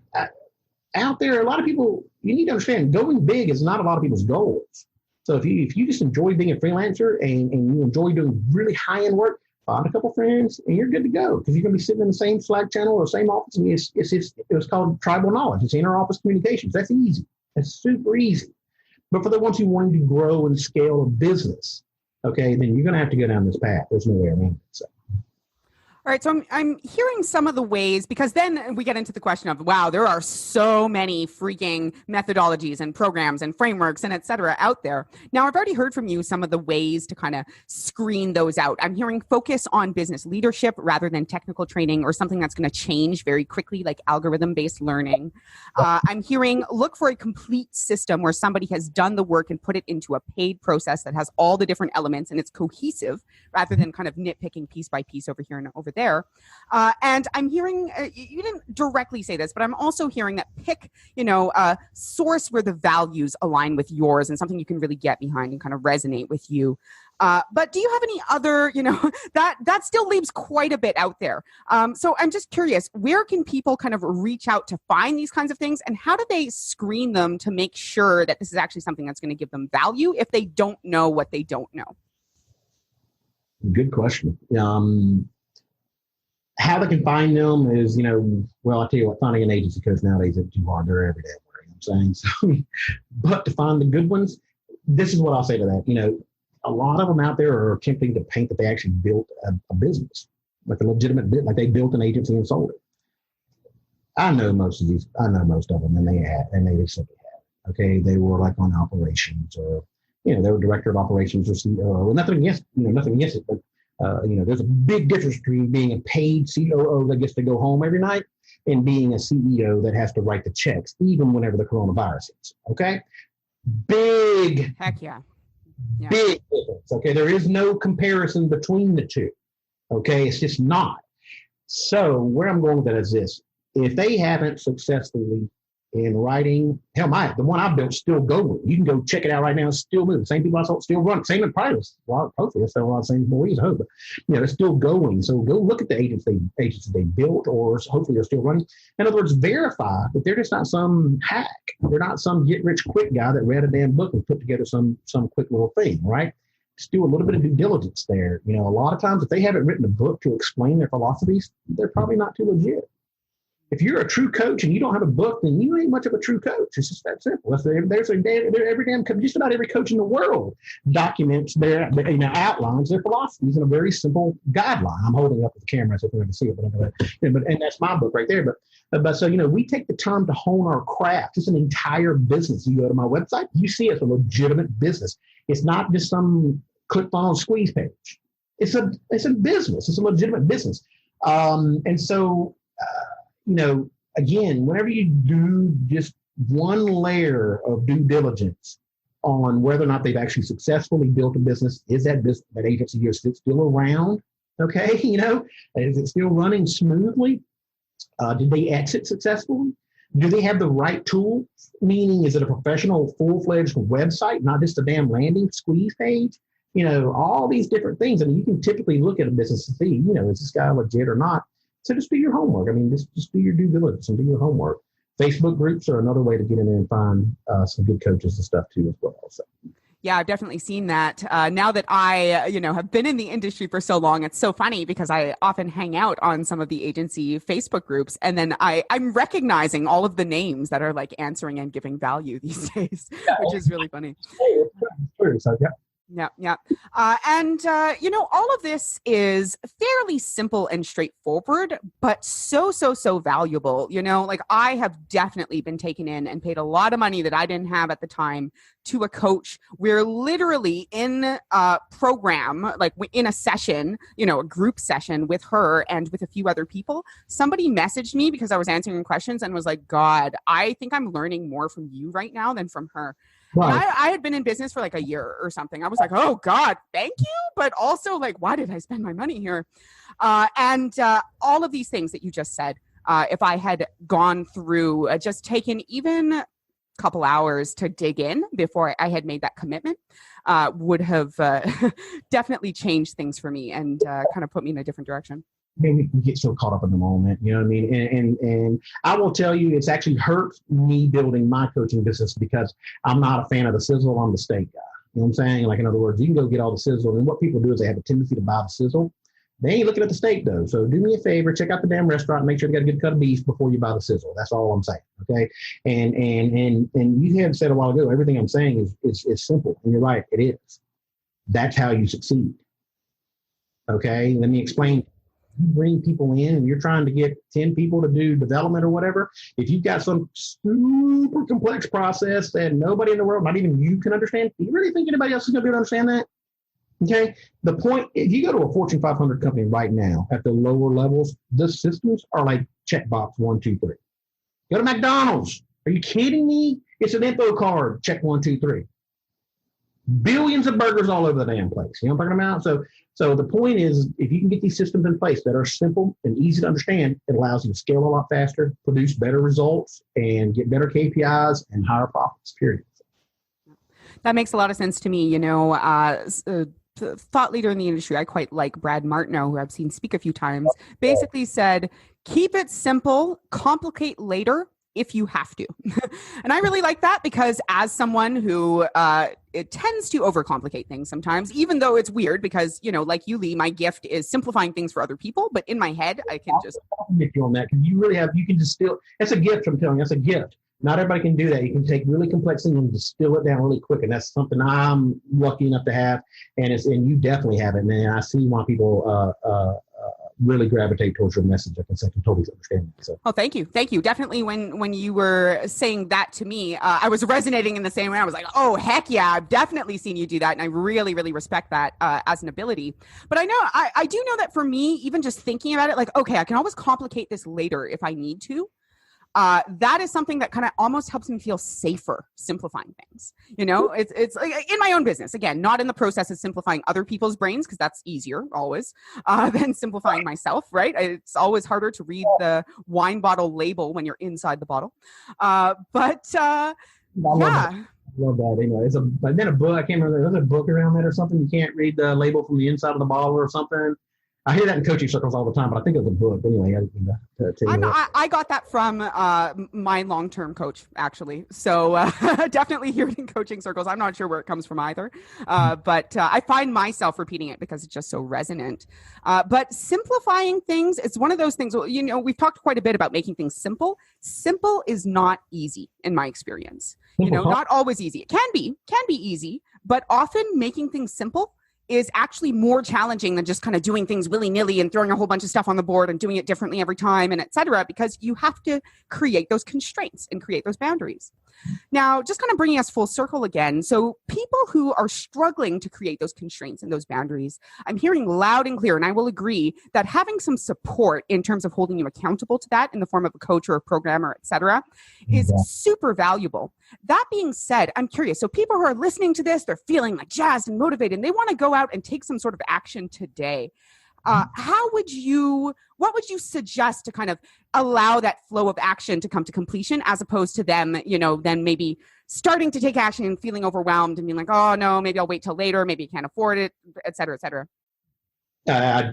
[SPEAKER 2] out there, a lot of people, you need to understand, going big is not a lot of people's goals. So if you just enjoy being a freelancer and you enjoy doing really high-end work, find a couple friends and you're good to go, because you're going to be sitting in the same Slack channel or same office. And it's called tribal knowledge. It's inter-office communications. That's easy. That's super easy. But for the ones who want to grow and scale a business, okay, then you're going to have to go down this path. There's no way around it. So.
[SPEAKER 3] All right, so I'm hearing some of the ways, because then we get into the question of, wow, there are so many freaking methodologies and programs and frameworks and et cetera out there. Now, I've already heard from you some of the ways to kind of screen those out. I'm hearing focus on business leadership rather than technical training or something that's going to change very quickly, like algorithm-based learning. I'm hearing look for a complete system where somebody has done the work and put it into a paid process that has all the different elements and it's cohesive rather than kind of nitpicking piece by piece over here and over there. And I'm hearing, you didn't directly say this, but I'm also hearing that pick, a source where the values align with yours and something you can really get behind and kind of resonate with you. But do you have any other, that still leaves quite a bit out there. So I'm just curious, where can people kind of reach out to find these kinds of things, and how do they screen them to make sure that this is actually something that's going to give them value if they don't know what they don't know?
[SPEAKER 2] Good question. How they can find them is, well, I'll tell you what, finding an agency coach nowadays isn't too hard. They're every day. You know what I'm saying? So, but to find the good ones, this is what I'll say to that. A lot of them out there are attempting to paint that they actually built a business, like a legitimate bit, like they built an agency and sold it. I know most of these. I know most of them, and they simply have. Okay, they were like on operations, or they were director of operations or COO. Well, nothing against it, but there's a big difference between being a paid COO that gets to go home every night and being a CEO that has to write the checks, even whenever the coronavirus is. Okay, big.
[SPEAKER 3] Heck yeah.
[SPEAKER 2] Big difference. Okay, there is no comparison between the two. Okay, it's just not. So where I'm going with that is this: if they haven't successfully in writing, hell, the one I built still going. You can go check it out right now. It's still moving. Same people I saw still running. Same in private. Well, hopefully it's still a lot of same employees. I hope, but it's still going. So go look at the agents they built, or hopefully they're still running. In other words, verify that they're just not some hack. They're not some get rich quick guy that read a damn book and put together some quick little thing, right? Just do a little bit of due diligence there. A lot of times if they haven't written a book to explain their philosophies, they're probably not too legit. If you're a true coach and you don't have a book, then you ain't much of a true coach. It's just that simple. Just about every coach in the world documents their outlines their philosophies in a very simple guideline. I'm holding up the camera so everyone can see it, and that's my book right there. But so we take the time to hone our craft. It's an entire business. You go to my website, you see it's a legitimate business. It's not just some click on squeeze page. It's a business. It's a legitimate business. And so. Again, whenever you do just one layer of due diligence on whether or not they've actually successfully built a business, is that agency here still around? Okay, is it still running smoothly? Did they exit successfully? Do they have the right tools? Meaning, is it a professional, full-fledged website, not just a damn landing squeeze page? All these different things. I mean, you can typically look at a business and see, is this guy legit or not? So just do your homework. I mean, just do your due diligence and do your homework. Facebook groups are another way to get in there and find some good coaches and stuff too as well. So.
[SPEAKER 3] Yeah, I've definitely seen that. Now that I, have been in the industry for so long, it's so funny because I often hang out on some of the agency Facebook groups, and then I'm recognizing all of the names that are like answering and giving value these days, which is really funny.
[SPEAKER 2] So, yeah.
[SPEAKER 3] Yeah. And all of this is fairly simple and straightforward, but so valuable. Like I have definitely been taken in and paid a lot of money that I didn't have at the time to a coach. We're literally in a program, like in a session, a group session with her and with a few other people. Somebody messaged me because I was answering questions and was like, God, I think I'm learning more from you right now than from her. Right. I had been in business for like a year or something. I was like, oh God, thank you. But also like, why did I spend my money here? And all of these things that you just said, if I had gone through, just taken even a couple hours to dig in before I had made that commitment, would have definitely changed things for me and kind of put me in a different direction.
[SPEAKER 2] We get so caught up in the moment, you know what I mean? And I will tell you, it's actually hurt me building my coaching business because I'm not a fan of the sizzle. I'm the steak guy. You know what I'm saying? Like, in other words, you can go get all the sizzle. And what people do is they have a tendency to buy the sizzle. They ain't looking at the steak though. So do me a favor, check out the damn restaurant, and make sure you got a good cut of beef before you buy the sizzle. That's all I'm saying. Okay. And you had said a while ago, everything I'm saying is simple. And you're right, it is. That's how you succeed. Okay. Let me explain. You bring people in and you're trying to get 10 people to do development or whatever. If you've got some super complex process that nobody in the world, not even you, can understand, do you really think anybody else is going to be able to understand that? Okay. The point, if you go to a Fortune 500 company right now at the lower levels, the systems are like checkbox 1, 2, 3. Go to McDonald's. Are you kidding me? It's an info card. Check 1, 2, 3. Billions of burgers all over the damn place. You know what I'm talking about? So the point is, if you can get these systems in place that are simple and easy to understand, it allows you to scale a lot faster, produce better results, and get better KPIs and higher profits, period.
[SPEAKER 3] That makes a lot of sense to me. Thought leader in the industry, I quite like Brad Martineau, who I've seen speak a few times, basically said, keep it simple, complicate later if you have to. And I really like that because as someone who it tends to overcomplicate things sometimes, even though it's weird because, like you, Lee, my gift is simplifying things for other people, but in my head, I can just...
[SPEAKER 2] I'll get you on that because you can distill. That's a gift, I'm telling you, that's a gift. Not everybody can do that. You can take really complex things and distill it down really quick. And that's something I'm lucky enough to have. And you definitely have it, man. I see why people really gravitate towards your message. I can totally understand that. So.
[SPEAKER 3] Oh, thank you. Thank you. Definitely when you were saying that to me, I was resonating in the same way. I was like, oh, heck yeah, I've definitely seen you do that. And I really, really respect that as an ability. But I know, I do know that for me, even just thinking about it, like, okay, I can always complicate this later if I need to. That is something that kind of almost helps me feel safer simplifying things. It's like in my own business, again, not in the process of simplifying other people's brains, because that's easier always than simplifying myself, right? It's always harder to read the wine bottle label when you're inside the bottle.
[SPEAKER 2] I love that. Anyway, then a book. I can't remember. There's a book around that or something. You can't read the label from the inside of the bottle or something. I hear that in coaching circles all the time, but I think it was a book. Anyway,
[SPEAKER 3] I got that from my long-term coach, actually. So definitely hear it in coaching circles. I'm not sure where it comes from either, but I find myself repeating it because it's just so resonant. But simplifying things, it's one of those things, we've talked quite a bit about making things simple. Simple is not easy in my experience. Not always easy. It can be easy, but often making things simple is actually more challenging than just kind of doing things willy-nilly and throwing a whole bunch of stuff on the board and doing it differently every time and et cetera, because you have to create those constraints and create those boundaries. Now, just kind of bringing us full circle again. So people who are struggling to create those constraints and those boundaries, I'm hearing loud and clear, and I will agree that having some support in terms of holding you accountable to that in the form of a coach or a programmer, et cetera, is super valuable. That being said, I'm curious. So people who are listening to this, they're feeling like jazzed and motivated, and they want to go out and take some sort of action today. What would you suggest to kind of allow that flow of action to come to completion, as opposed to them, then maybe starting to take action and feeling overwhelmed and being like, oh no, maybe I'll wait till later, maybe I can't afford it, et cetera, et cetera.
[SPEAKER 2] I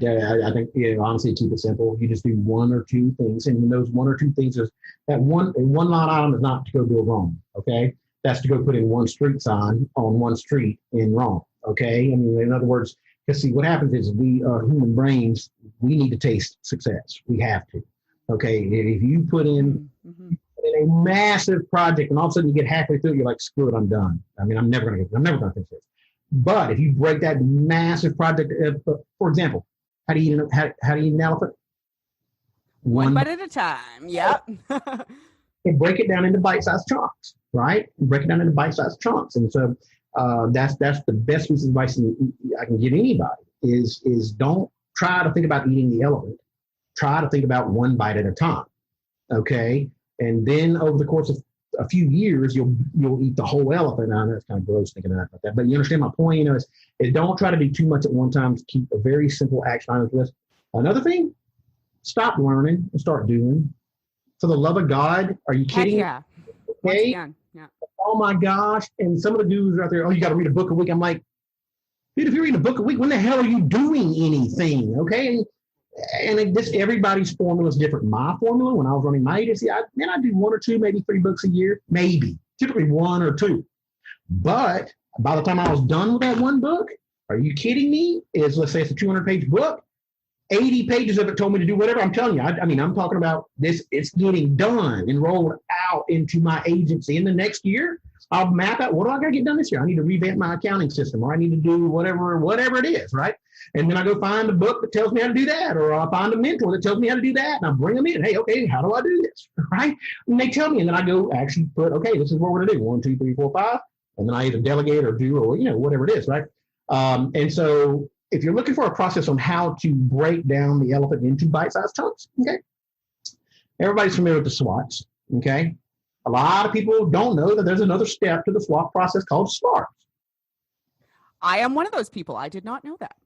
[SPEAKER 2] think, honestly, keep it simple. You just do one or two things. And those one or two things is that one line item is not to go do it wrong. Okay. That's to go put in one street sign on one street in wrong. Okay. I mean, in other words, because see, what happens is we human brains, we need to taste success. We have to. Okay. If you put in a massive project and all of a sudden you get halfway through, you're like, screw it, I'm done. I mean, I'm never going to finish this. But if you break that massive project, for example, how do you eat an elephant?
[SPEAKER 3] One bite at a time. Yep.
[SPEAKER 2] And break it down into bite-sized chunks, right? Break it down into bite-sized chunks. And so that's the best piece of advice I can give anybody is don't try to think about eating the elephant. Try to think about one bite at a time. Okay. And then over the course of a few years, you'll eat the whole elephant. I know it's kind of gross thinking about that, but you understand my point. Is don't try to do too much at one time. Keep a very simple action items list. Another thing, stop learning and start doing. For the love of God, are you kidding?
[SPEAKER 3] Yeah.
[SPEAKER 2] Okay.
[SPEAKER 3] Yeah.
[SPEAKER 2] Oh my gosh! And some of the dudes out there, you got to read a book a week. I'm like, dude, if you're reading a book a week, when the hell are you doing anything? Okay. And everybody's formula is different. My formula, when I was running my agency, I do one or two, maybe 3 books a year, maybe, typically 1 or 2. But by the time I was done with that one book, are you kidding me? Let's say it's a 200-page book, 80 pages of it told me to do whatever. I'm telling you, I'm talking about this. It's getting done and rolled out into my agency. In the next year, I'll map out what do I got to get done this year. I need to revamp my accounting system, or I need to do whatever it is, right? And then I go find a book that tells me how to do that, or I find a mentor that tells me how to do that, and I bring them in. Hey, okay, how do I do this, right? And they tell me, and then I go actually put, okay, this is what we're going to do, 1, 2, 3, 4, 5, and then I either delegate or do, or whatever it is, right? And so if you're looking for a process on how to break down the elephant into bite-sized chunks, okay, everybody's familiar with the SWOTs, okay? A lot of people don't know that there's another step to the SWOT process called SMART.
[SPEAKER 3] I am one of those people. I did not know that.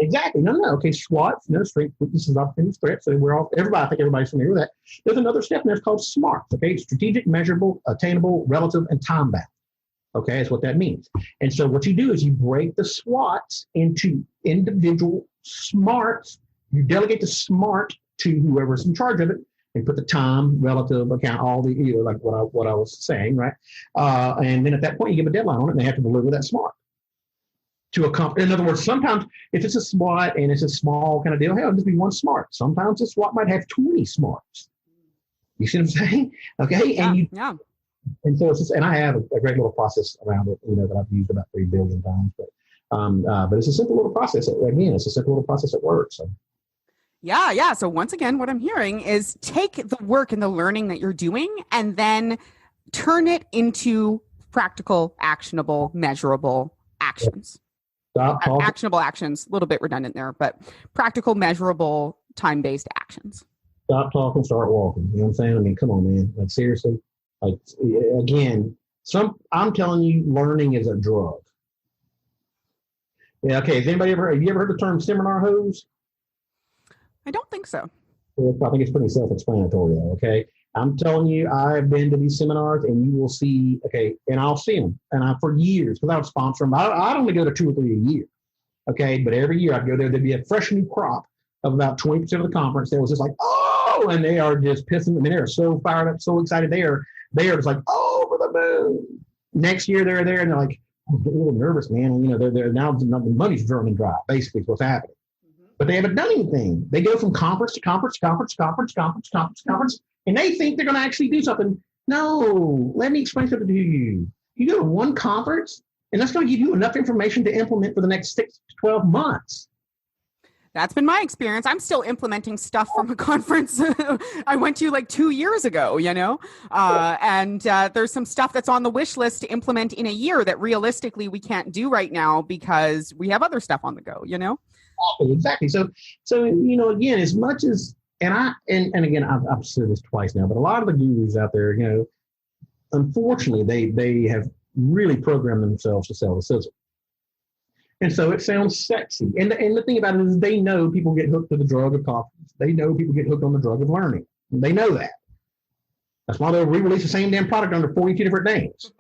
[SPEAKER 2] Exactly. No. Okay, SWOT, strengths, weaknesses, opportunities, threats. So I think everybody's familiar with that. There's another step in there called SMART. Okay, strategic, measurable, attainable, relative, and time bound. Okay, that's what that means. And so what you do is you break the SWOTs into individual SMARTs. You delegate the SMART to whoever's in charge of it, and put the time, relative, account, all the, like what I was saying, right? And then at that point, you give a deadline on it, and they have to deliver that SMART to accomplish. In other words, sometimes if it's a SWOT and it's a small kind of deal, hey, it'll just be one SMART. Sometimes a SWOT might have 20 SMARTs. You see what I'm saying? Okay,
[SPEAKER 3] yeah.
[SPEAKER 2] And so it's just, and I have a great little process around it, that I've used about 3 billion times. But it's a simple little process. Again, it's a simple little process at work. So.
[SPEAKER 3] Yeah. So once again, what I'm hearing is take the work and the learning that you're doing and then turn it into practical, actionable, measurable actions.
[SPEAKER 2] Stop talking.
[SPEAKER 3] Actionable actions, a little bit redundant there, but practical, measurable, time-based actions.
[SPEAKER 2] Stop talking, start walking. You know what I'm saying? I mean, come on, man. Like, seriously. Like, again, I'm telling you, learning is a drug. Yeah, okay. Have you ever heard the term seminar hose?
[SPEAKER 3] I don't think so.
[SPEAKER 2] I think it's pretty self-explanatory, though, okay? I'm telling you, I've been to these seminars, and you will see, okay, and I'll see them, and for years, because I would sponsor them. I'd only go to 2 or 3 a year, okay? But every year I'd go there, there'd be a fresh new crop of about 20% of the conference. They was just like, oh, and they are just pissing. I mean, they're so fired up, so excited. They are just like, over the moon. Next year they're there, and they're like, I'm a little nervous, man. You know, they're now the money's running dry, basically, is what's happening. But they haven't done anything. They go from conference to conference, and they think they're going to actually do something. No, let me explain something to you. You go to one conference, and that's going to give you enough information to implement for the next 6 to 12 months.
[SPEAKER 3] That's been my experience. I'm still implementing stuff from a conference I went to like 2 years ago, you know, and there's some stuff that's on the wish list to implement in a year that realistically we can't do right now because we have other stuff on the go, you know?
[SPEAKER 2] Exactly. So you know, again, as much as and again, I've said this twice now, but a lot of the gurus out there, you know, unfortunately, they have really programmed themselves to sell the sizzle, and so it sounds sexy. And the thing about it is, they know people get hooked to the drug of confidence. They know people get hooked on the drug of learning. They know that. That's why they re-release the same damn product under 42 different names.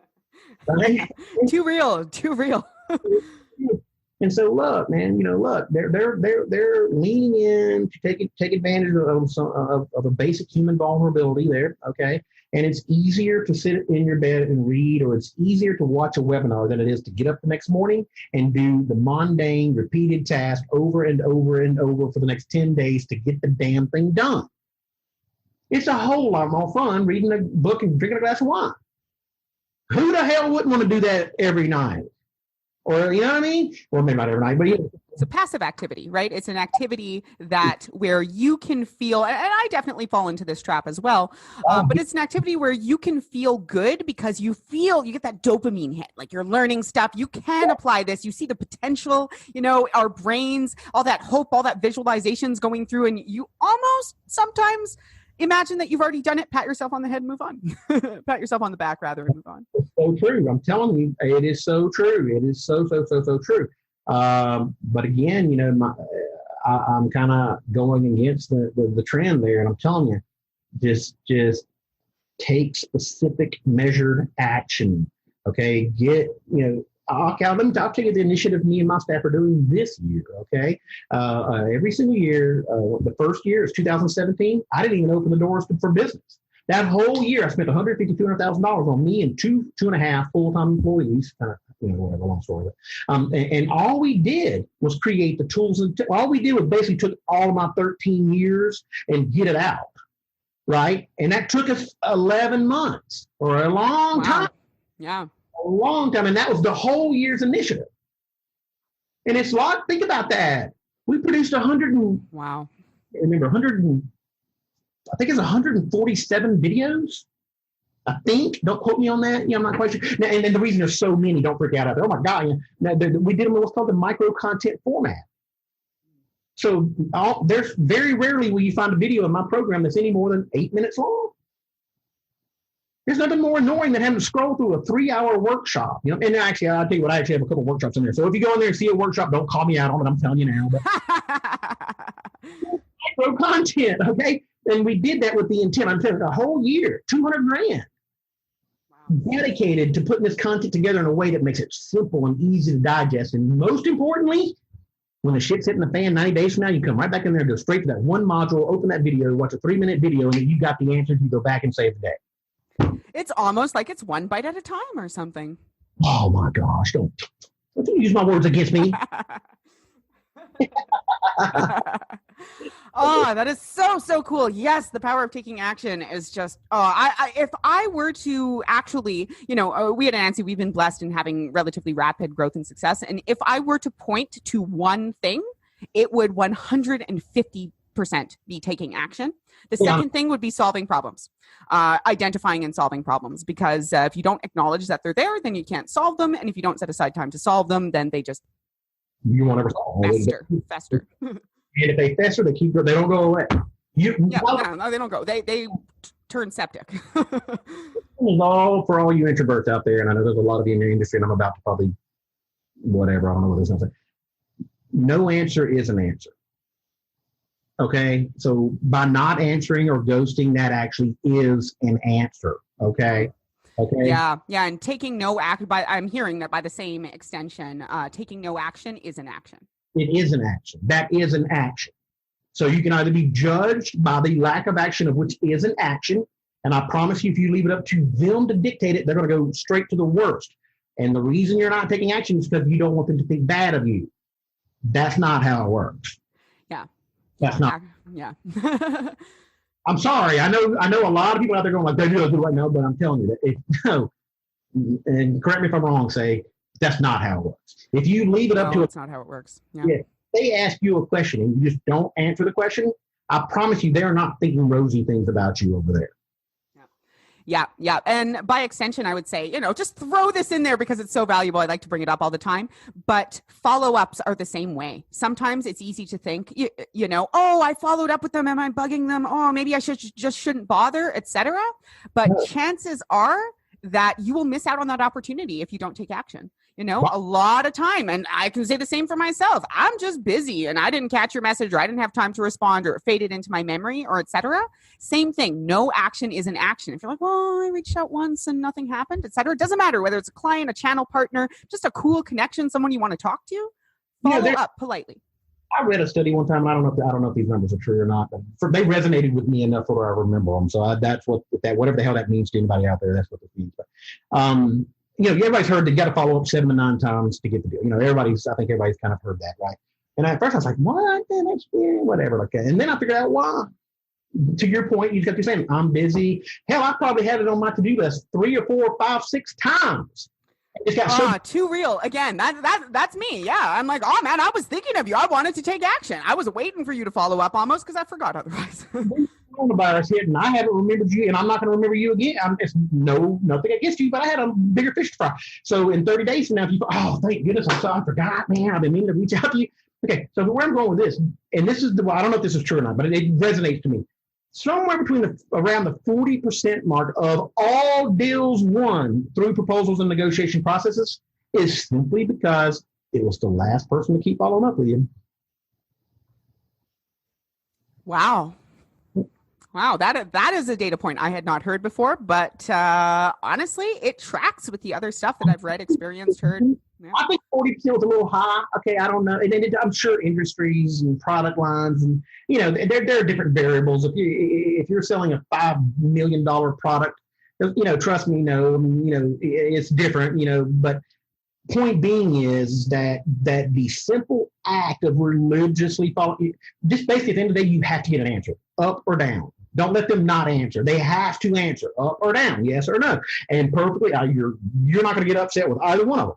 [SPEAKER 2] Right?
[SPEAKER 3] Too real.
[SPEAKER 2] And so, look, man, you know, they're leaning in to take advantage of a basic human vulnerability there, okay? And it's easier to sit in your bed and read, or it's easier to watch a webinar than it is to get up the next morning and do the mundane, repeated task over and over and over for the next 10 days to get the damn thing done. It's a whole lot more fun reading a book and drinking a glass of wine. Who the hell wouldn't want to do that every night? Or, you know what I mean? Well, maybe not every night, but yeah.
[SPEAKER 3] It's a passive activity, right? It's an activity that where you can feel, and I definitely fall into this trap as well, but it's an activity where you can feel good because you get that dopamine hit, like you're learning stuff. You can apply this. You see the potential, you know, our brains, all that hope, all that visualizations going through, and you almost sometimes imagine that you've already done it, pat yourself on the head and move on. Pat yourself on the back rather and move on.
[SPEAKER 2] It's so true. I'm telling you, it is so true. It is so true. But again, you know, I'm kind of going against the trend there. And I'm telling you, just take specific measured action. Okay. Get, you know, I'll tell you the initiative me and my staff are doing this year, okay? Every single year, the first year is 2017. I didn't even open the doors for business. That whole year, I spent $150,000 to $200,000 on me and two and a half full-time employees. You know, whatever, long story. And all we did was create the tools. All we did was basically took all of my 13 years and get it out, right? And that took us 11 months or a long time.
[SPEAKER 3] Yeah.
[SPEAKER 2] A long time, and that was the whole year's initiative. And it's a lot. Think about that. We produced 100 and
[SPEAKER 3] wow.
[SPEAKER 2] Remember 100 and I think it's 147 videos. I think. Don't quote me on that. Yeah, I'm not quite sure. Now, and the reason there's so many, don't freak out. Oh my God! Now, we did them in what's called the micro content format. So there's very rarely will you find a video in my program that's any more than 8 minutes long. There's nothing more annoying than having to scroll through a 3-hour workshop. You know, and actually, I'll tell you what, I actually have a couple of workshops in there. So if you go in there and see a workshop, don't call me out on it. I'm telling you now. But micro content, okay? And we did that with the intent. I'm telling you, the whole year, $200,000 dedicated to putting this content together in a way that makes it simple and easy to digest. And most importantly, when the shit's hitting the fan 90 days from now, you come right back in there and go straight to that one module, open that video, watch a 3-minute video, and then you got the answers. You go back and save the day.
[SPEAKER 3] It's almost like it's one bite at a time or something.
[SPEAKER 2] Oh my gosh! Don't use my words against me.
[SPEAKER 3] Oh, that is so cool. Yes, the power of taking action is just. If I were to actually, you know, we at Nancy, we've been blessed in having relatively rapid growth and success, and if I were to point to one thing, it would 150 be taking action. The second thing would be solving problems, identifying and solving problems, because if you don't acknowledge that they're there, then you can't solve them. And if you don't set aside time to solve them, then they just fester.
[SPEAKER 2] And if they fester, they don't go away.
[SPEAKER 3] No, they don't go. They turn septic.
[SPEAKER 2] For all you introverts out there, and I know there's a lot of you in your industry, and I'm about to probably whatever, I don't know what this is. No answer is an answer. Okay, so by not answering or ghosting, that actually is an answer. Okay.
[SPEAKER 3] Yeah, and taking no action. I'm hearing that by the same extension, taking no action is an action.
[SPEAKER 2] It is an action. That is an action. So you can either be judged by the lack of action of which is an action, and I promise you, if you leave it up to them to dictate it, they're going to go straight to the worst. And the reason you're not taking action is because you don't want them to think bad of you. That's not how it works.
[SPEAKER 3] Yeah.
[SPEAKER 2] That's not.
[SPEAKER 3] Yeah.
[SPEAKER 2] I'm sorry. I know a lot of people out there going like, they do it right now, but I'm telling you that no. And correct me if I'm wrong, say that's not how it works. If you leave it up to
[SPEAKER 3] it's not how it works.
[SPEAKER 2] Yeah. They ask you a question and you just don't answer the question, I promise you they're not thinking rosy things about you over there.
[SPEAKER 3] Yeah. And by extension, I would say, just throw this in there because it's so valuable. I like to bring it up all the time. But follow-ups are the same way. Sometimes it's easy to think, I followed up with them. Am I bugging them? Oh, maybe I shouldn't bother, etc. But chances are that you will miss out on that opportunity if you don't take action. A lot of time. And I can say the same for myself. I'm just busy and I didn't catch your message or I didn't have time to respond or it faded into my memory or etc. Same thing. No action is an action. If you're like, well, I reached out once and nothing happened, etc. It doesn't matter whether it's a client, a channel partner, just a cool connection, someone you want to talk to, follow up politely.
[SPEAKER 2] I read a study one time, and I don't know if these numbers are true or not, but they resonated with me enough where I remember them. So that's whatever the hell that means to anybody out there, that's what this means. But, everybody's heard they got to follow up 7 to 9 times to get the deal. I think everybody's kind of heard that, right? And at first I was like, what? That's whatever, like that. And then I figured out why. To your point, you got to say, I'm busy. Hell, I probably had it on my to-do list 3 or 4 or 5, 6 times. It's got
[SPEAKER 3] too real. Again, that's me. Yeah. I'm like, oh man, I was thinking of you. I wanted to take action. I was waiting for you to follow up almost because I forgot otherwise.
[SPEAKER 2] Coronavirus hit and I haven't remembered you and I'm not going to remember you again. It's nothing against you, but I had a bigger fish to fry. So in 30 days from now, if you thank goodness, I forgot, man, I've been meaning to reach out to you. Okay. So where I'm going with this, and this is I don't know if this is true or not, but it resonates to me. Somewhere between around the 40% mark of all deals won through proposals and negotiation processes is simply because it was the last person to keep following up with you.
[SPEAKER 3] Wow, that is a data point I had not heard before, but honestly, it tracks with the other stuff that I've read, experienced, heard. Yeah.
[SPEAKER 2] I think 40% was a little high. Okay, I don't know. And then I'm sure industries and product lines and, there are different variables. If you're selling a $5 million product, trust me, it's different, but point being is that the simple act of religiously following, just basically at the end of the day, you have to get an answer, up or down. Don't let them not answer. They have to answer, up or down, yes or no. And perfectly, you're not going to get upset with either one of them.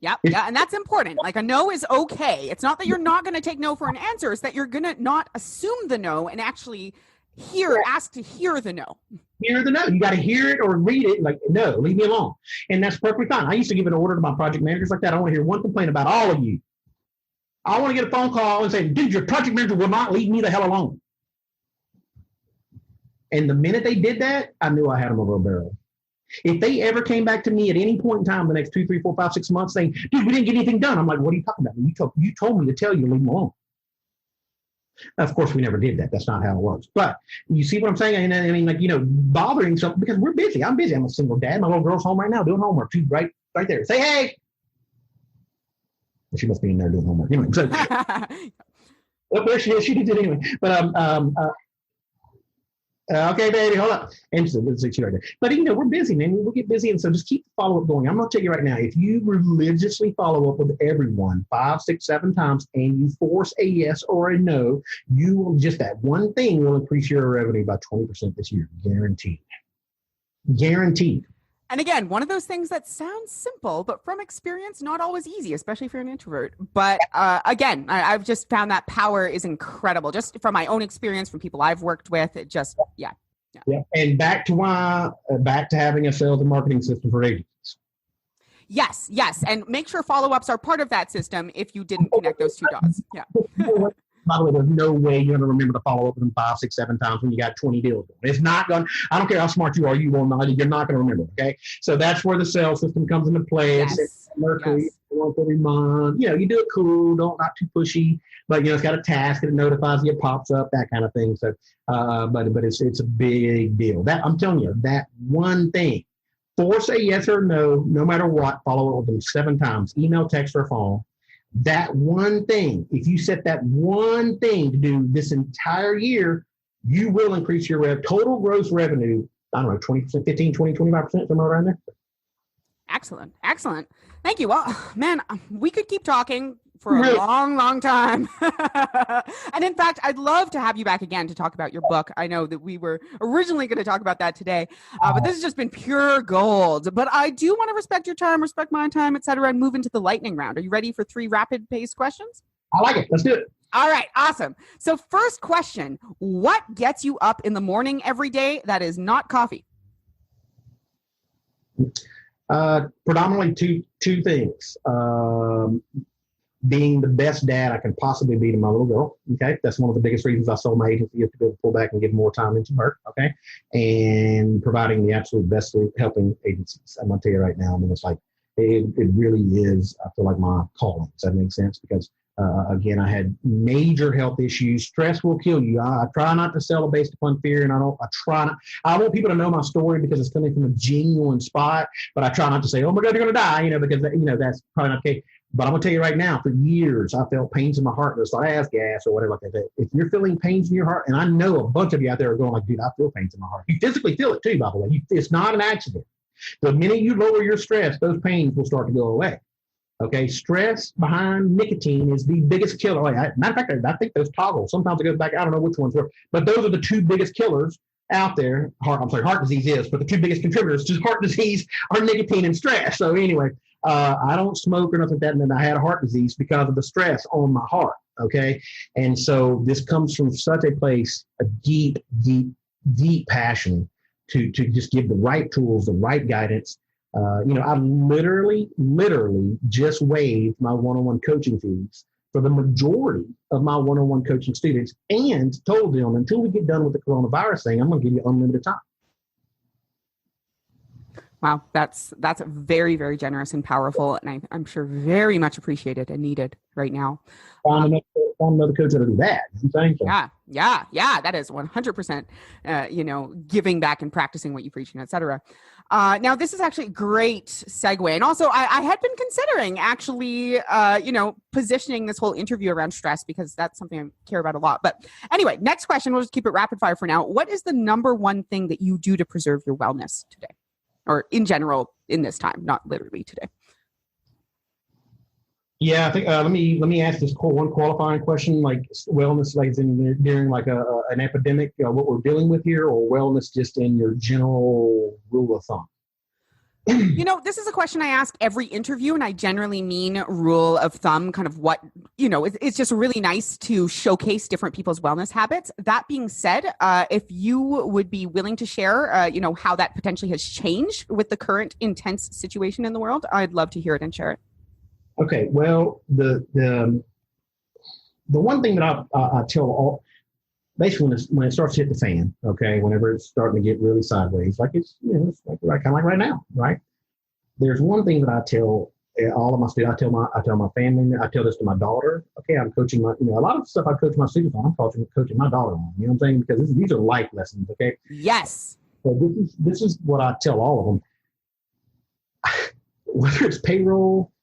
[SPEAKER 3] Yep. Yeah. And that's important. Like a no is okay. It's not that you're not going to take no for an answer. It's that you're going to not assume the no and actually ask to hear the no.
[SPEAKER 2] Hear the no. You got to hear it or read it. Like, no, leave me alone. And that's perfectly fine. I used to give an order to my project managers like that. I want to hear one complaint about all of you. I want to get a phone call and say, dude, your project manager will not leave me the hell alone. And the minute they did that, I knew I had them over a barrel. If they ever came back to me at any point in time the next 2, 3, 4, 5, 6 months saying, dude, we didn't get anything done. I'm like, what are you talking about? You told me to tell you to leave them alone. Of course, we never did that. That's not how it works. But you see what I'm saying? I mean, bothering something because we're busy. I'm busy. I'm a single dad. My little girl's home right now doing homework. She's right there. Say, hey. She must be in there doing homework. Anyway, so there she is. She did it anyway. But okay, baby, hold up. And so let's see right there. But we're busy, man. We'll get busy, and so just keep the follow up going. I'm gonna tell you right now, if you religiously follow up with everyone 5, 6, 7 times, and you force a yes or a no, you will that one thing will increase your revenue by 20% this year, guaranteed. Guaranteed.
[SPEAKER 3] And again, one of those things that sounds simple, but from experience, not always easy, especially if you're an introvert. But again, I've just found that power is incredible. Just from my own experience, from people I've worked with, it just, yeah.
[SPEAKER 2] And back to having a sales and marketing system for agencies.
[SPEAKER 3] Yes. And make sure follow-ups are part of that system if you didn't connect those two dots. Yeah.
[SPEAKER 2] By the way, there's no way you're going to remember to follow up with them 5, 6, 7 times when you got 20 deals going. It's not going. I don't care how smart you are, you're not going to remember. Okay, so that's where the sales system comes into play.
[SPEAKER 3] Yes.
[SPEAKER 2] It's Mercury once every month. You do it cool, not too pushy, but it's got a task and it notifies you, it pops up, that kind of thing. So, but it's a big deal. That I'm telling you, that one thing. Force a yes or no, no matter what. Follow up with them 7 times, email, text, or phone. That one thing, if you set that one thing to do this entire year, you will increase your total gross revenue, I don't know, 20%, 15, 20, 25%, somewhere around there.
[SPEAKER 3] Excellent. Thank you. Well, man, we could keep talking for a long time. And in fact, I'd love to have you back again to talk about your book. I know that we were originally going to talk about that today, but this has just been pure gold. But I do want to respect your time, respect my time, etc., and move into the lightning round. Are you ready for 3 rapid-paced questions?
[SPEAKER 2] I like it. Let's do it.
[SPEAKER 3] All right. Awesome. So first question, what gets you up in the morning every day that is not coffee?
[SPEAKER 2] Predominantly two things. Being the best dad I can possibly be to my little girl. Okay. That's one of the biggest reasons I sold my agency, is to be able to pull back and give more time into her. Okay. And providing the absolute best sleep, helping agencies. I'm going to tell you right now, it's like, it really is, I feel like, my calling. Does that make sense? Because again, I had major health issues. Stress will kill you. I try not to sell it based upon fear, and I want people to know my story because it's coming from a genuine spot, but I try not to say, oh my God, you're going to die, because that's probably not okay. But I'm going to tell you right now, for years, I felt pains in my heart. It's like ass gas or whatever like that. If you're feeling pains in your heart, and I know a bunch of you out there are going like, dude, I feel pains in my heart. You physically feel it too, by the way. It's not an accident. The minute you lower your stress, those pains will start to go away. Okay, stress behind nicotine is the biggest killer. Matter of fact, I think those toggles, sometimes it goes back, I don't know which ones were, but those are the 2 biggest killers out there. Heart disease is, but the 2 biggest contributors to heart disease are nicotine and stress. So anyway, I don't smoke or nothing like that, and then I had heart disease because of the stress on my heart. Okay, and so this comes from such a place, a deep passion to just give the right tools, the right guidance. I literally just waived my one-on-one coaching fees for the majority of my one-on-one coaching students, and told them, until we get done with the coronavirus thing, I'm going to give you unlimited time.
[SPEAKER 3] Wow, that's very, very generous and powerful, and I'm sure very much appreciated and needed right now.
[SPEAKER 2] Find another coach that'll do that.
[SPEAKER 3] Yeah, that is 100%. Giving back and practicing what you preach, and et cetera. Now, this is actually a great segue, and also I had been considering actually, positioning this whole interview around stress, because that's something I care about a lot. But anyway, next question. We'll just keep it rapid fire for now. What is the number one thing that you do to preserve your wellness today? Or in general, in this time, not literally today.
[SPEAKER 2] Yeah, I think let me ask this one qualifying question, like wellness, like during like an epidemic, what we're dealing with here, or wellness just in your general rule of thumb.
[SPEAKER 3] This is a question I ask every interview, and I generally mean rule of thumb, kind of what, it's just really nice to showcase different people's wellness habits. That being said, if you would be willing to share, how that potentially has changed with the current intense situation in the world, I'd love to hear it and share it.
[SPEAKER 2] Okay, well, the one thing that I tell all, basically when it starts to hit the fan, okay, whenever it's starting to get really sideways, like it's like kind of like right now, right? There's one thing that I tell all of my students. I tell my family. I tell this to my daughter. Okay, I'm coaching my, a lot of stuff I coach my students on, I'm coaching my daughter on. You know what I'm saying? Because these are life lessons. Okay.
[SPEAKER 3] Yes.
[SPEAKER 2] So this is what I tell all of them. Whether it's payroll,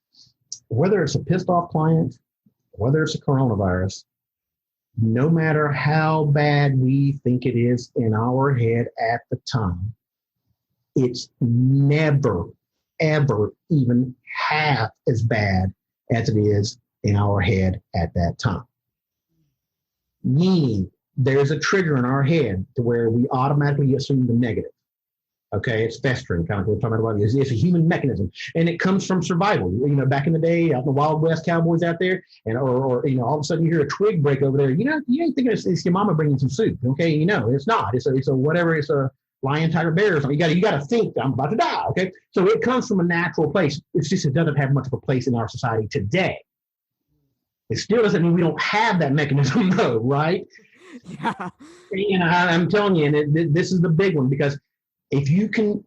[SPEAKER 2] whether it's a pissed off client, whether it's a coronavirus, no matter how bad we think it is in our head at the time, it's never, ever even half as bad as it is in our head at that time. Meaning there's a trigger in our head to where we automatically assume the negative. Okay, it's festering, kind of what we're talking about. It's a human mechanism, and it comes from survival. Back in the day, out in the Wild West, cowboys out there, and or all of a sudden you hear a twig break over there. You ain't thinking it's your mama bringing some soup. Okay, it's not. It's a whatever. It's a lion, tiger, bear or something. You got to think I'm about to die. Okay, so it comes from a natural place. It's just it doesn't have much of a place in our society today. It still doesn't mean we don't have that mechanism, though, right?
[SPEAKER 3] Yeah.
[SPEAKER 2] And I'm telling you, and this is the big one, because if you can,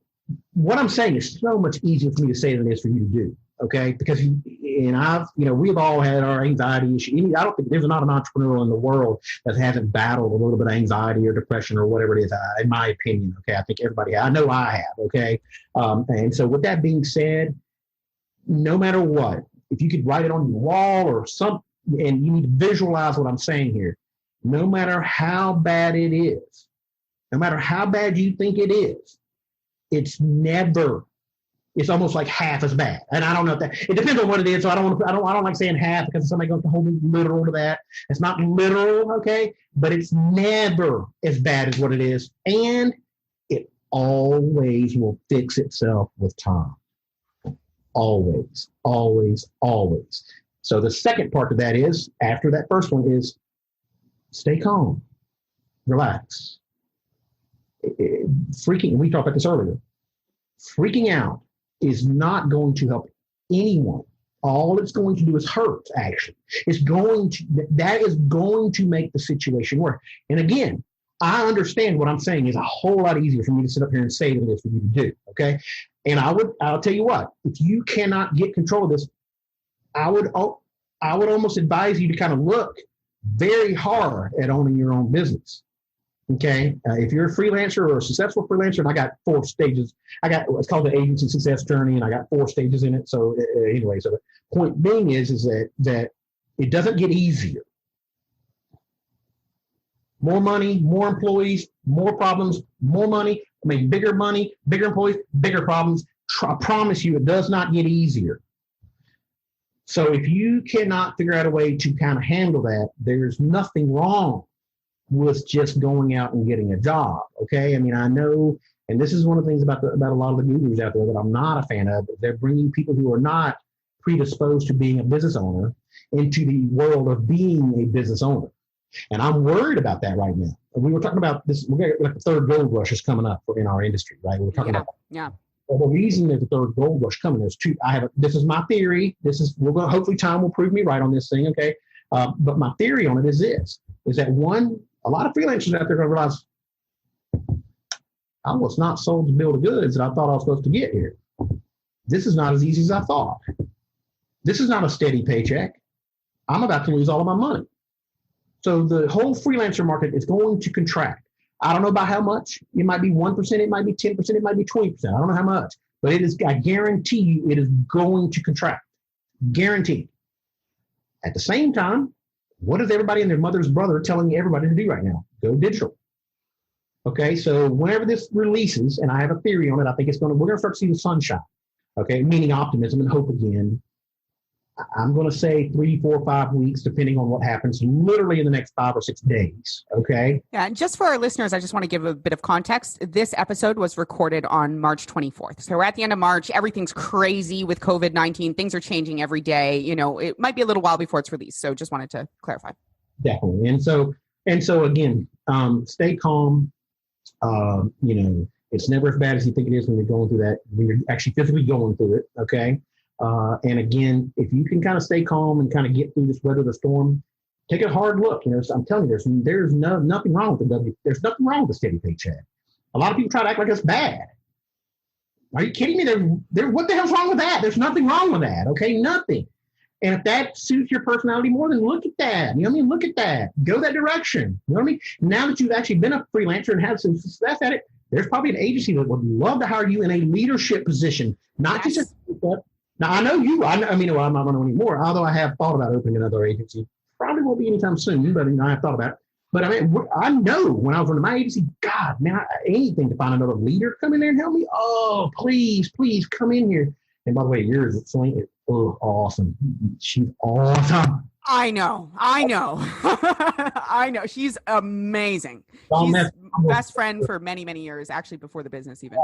[SPEAKER 2] what I'm saying is so much easier for me to say than it is for you to do. Okay, because we've all had our anxiety issue. I don't think there's not an entrepreneur in the world that hasn't battled a little bit of anxiety or depression or whatever it is. In my opinion, okay, I think everybody. I know I have. Okay, and so with that being said, no matter what, if you could write it on your wall or something, and you need to visualize what I'm saying here. No matter how bad it is, no matter how bad you think it is, it's almost like half as bad. And I don't know if it depends on what it is. So I don't like saying half because somebody's going to hold me literal to that. It's not literal, okay? But it's never as bad as what it is. And it always will fix itself with time. Always, always, always. So the second part of that is, after that first one, is stay calm, relax. We talked about this earlier. Freaking out is not going to help anyone. All it's going to do is hurt, actually. That is going to make the situation worse. And again, I understand what I'm saying is a whole lot easier for me to sit up here and say than it is for you to do, okay? And I'll tell you what, if you cannot get control of this, I would almost advise you to kind of look very hard at owning your own business. Okay. If you're a freelancer or a successful freelancer, and I got 4 stages, I got what's called the agency success journey, and I got 4 stages in it. So anyway, so the point being is that it doesn't get easier. More money, more employees, more problems, more money, bigger employees, bigger problems. I promise you, it does not get easier. So if you cannot figure out a way to kind of handle that, there's nothing wrong with just going out and getting a job. Okay. I mean, I know, and this is one of the things about a lot of the gurus out there that I'm not a fan of. They're bringing people who are not predisposed to being a business owner into the world of being a business owner. And I'm worried about that right now. We were talking about this, like the third gold rush is coming up in our industry, right? We were talking about.
[SPEAKER 3] Yeah.
[SPEAKER 2] Well, the reason there's a third gold rush coming, there's 2. This is my theory. Hopefully time will prove me right on this thing. Okay. But my theory on it is that one, a lot of freelancers out there are going to realize I was not sold the bill of goods that I thought I was supposed to get here. This is not as easy as I thought. This is not a steady paycheck. I'm about to lose all of my money. So the whole freelancer market is going to contract. I don't know by how much. It might be 1%, it might be 10%, it might be 20%. I don't know how much. But I guarantee you it is going to contract. Guaranteed. At the same time, what is everybody and their mother's brother telling everybody to do right now? Go digital. Okay, so whenever this releases, and I have a theory on it, I think we're going to start to see the sunshine. Okay, meaning optimism and hope again. I'm going to say 3, 4, 5 weeks, depending on what happens, literally in the next 5 or 6 days. Okay.
[SPEAKER 3] Yeah. And just for our listeners, I just want to give a bit of context. This episode was recorded on March 24th. So we're at the end of March. Everything's crazy with COVID-19. Things are changing every day. It might be a little while before it's released. So just wanted to clarify.
[SPEAKER 2] Definitely. And so again, stay calm. It's never as bad as you think it is when you're going through that, when you're actually physically going through it. Okay. And again, if you can kind of stay calm and kind of get through this weather the storm, take a hard look. I'm telling you, there's nothing wrong with there's nothing wrong with the steady paycheck. A lot of people try to act like it's bad. Are you kidding me? What the hell's wrong with that? There's nothing wrong with that. Okay, nothing. And if that suits your personality more, then look at that. You know what I mean? Look at that. Go that direction. You know what I mean? Now that you've actually been a freelancer and had some success at it, there's probably an agency that would love to hire you in a leadership position, not just a. Now, I know you, I'm not going to anymore, although I have thought about opening another agency. Probably won't be anytime soon, but I have thought about it. But I know when I was running my agency, God, man, anything to find another leader, come in there and help me. Oh, please come in here. And by the way, yours, it's awesome. She's awesome.
[SPEAKER 3] I know. I know. She's amazing. She's best friend for many, many years, actually before the business even.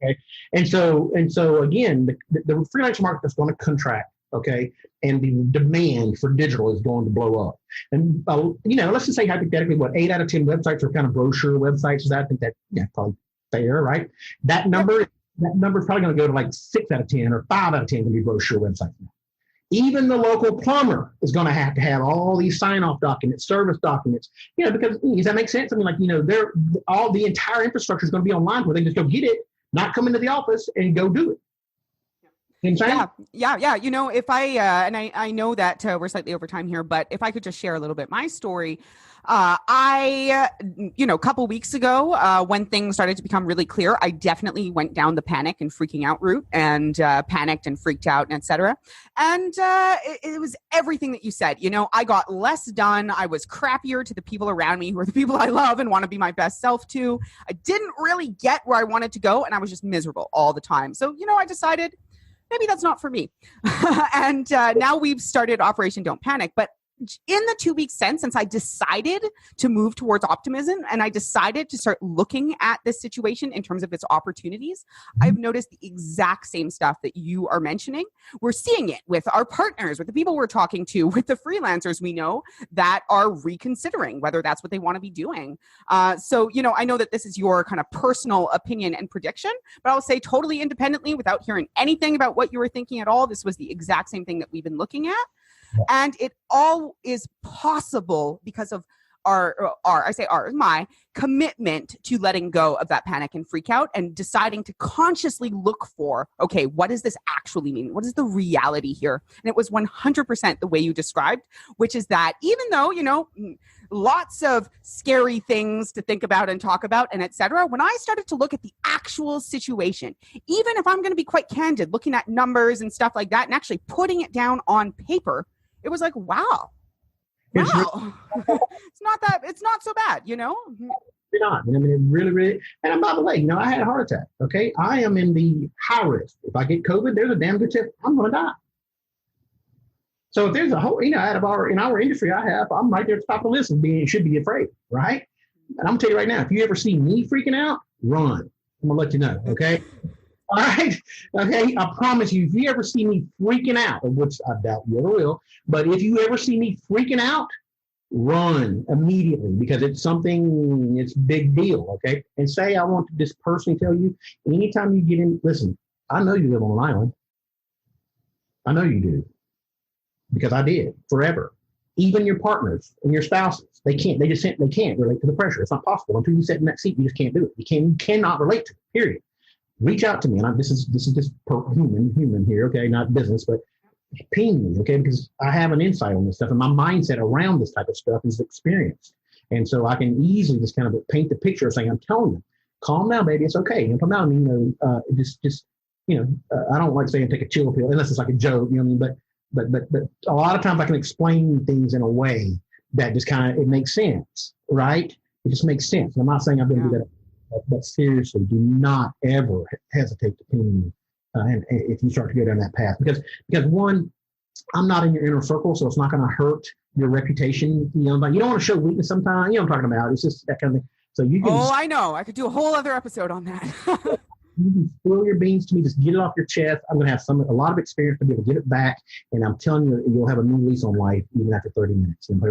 [SPEAKER 2] Okay. And so again, the freelancer market is going to contract. Okay. And the demand for digital is going to blow up. And, let's just say hypothetically, 8 out of 10 websites are kind of brochure websites. I think that, probably fair, right? That number is probably going to go to like 6 out of 10 or 5 out of 10 going to be brochure websites. Even the local plumber is going to have all these sign-off documents, service documents, because does that make sense? I mean, all the entire infrastructure is going to be online where they just go get it, not come into the office and go do it.
[SPEAKER 3] Yeah. If I know that we're slightly over time here, but if I could just share a little bit my story. A couple weeks ago, when things started to become really clear, I definitely went down the panic and freaking out route and panicked and freaked out, and et cetera. And it was everything that you said. I got less done. I was crappier to the people around me who are the people I love and want to be my best self to. I didn't really get where I wanted to go, and I was just miserable all the time. So, I decided maybe that's not for me. And now we've started Operation Don't Panic. But in the 2 weeks since I decided to move towards optimism and I decided to start looking at this situation in terms of its opportunities, I've noticed the exact same stuff that you are mentioning. We're seeing it with our partners, with the people we're talking to, with the freelancers we know that are reconsidering whether that's what they want to be doing. So, I know that this is your kind of personal opinion and prediction, but I'll say totally independently without hearing anything about what you were thinking at all. This was the exact same thing that we've been looking at. And it all is possible because of my commitment to letting go of that panic and freak out and deciding to consciously look for, okay, what does this actually mean? What is the reality here? And it was 100% the way you described, which is that even though, lots of scary things to think about and talk about and et cetera, when I started to look at the actual situation, even if I'm going to be quite candid, looking at numbers and stuff like that and actually putting it down on paper, it was like, wow. It's not so bad, You're not.
[SPEAKER 2] I mean, it really, and by the way, I had a heart attack. Okay. I am in the high risk. If I get COVID, there's a damn good chance I'm going to die. So if there's a whole, out of in our industry, I'm right there at the top of the list of should be afraid. Right. And I'm going to tell you right now, if you ever see me freaking out, run. I'm going to let you know. Okay. All right. Okay. I promise you, if you ever see me freaking out, which I doubt you ever will, but if you ever see me freaking out, run immediately because it's a big deal. Okay. And say, I want to just personally tell you, anytime you get in, listen, I know you live on an island. I know you do because I did forever. Even your partners and your spouses, they can't relate to the pressure. It's not possible until you sit in that seat. You just can't do it. You cannot relate to it, period. Reach out to me, and this is just human here, okay, not business, but ping me, okay, because I have an insight on this stuff, and my mindset around this type of stuff is experienced, and so I can easily just kind of paint the picture of saying, I'm telling you, calm down, baby, it's okay. And come down, I don't like saying take a chill pill unless it's like a joke, but a lot of times I can explain things in a way that just it makes sense, right? It just makes sense. And I'm not saying I've been able to do that. But seriously, do not ever hesitate to ping me and if you start to go down that path. Because one, I'm not in your inner circle, so it's not going to hurt your reputation. You don't want to show weakness sometimes. You know what I'm talking about. It's just that kind of thing. So you can.
[SPEAKER 3] Oh, I know. I could do a whole other episode on that.
[SPEAKER 2] You can spill your beans to me. Just get it off your chest. I'm going to have a lot of experience to be able to get it back. And I'm telling you, you'll have a new lease on life even after 30 minutes. And it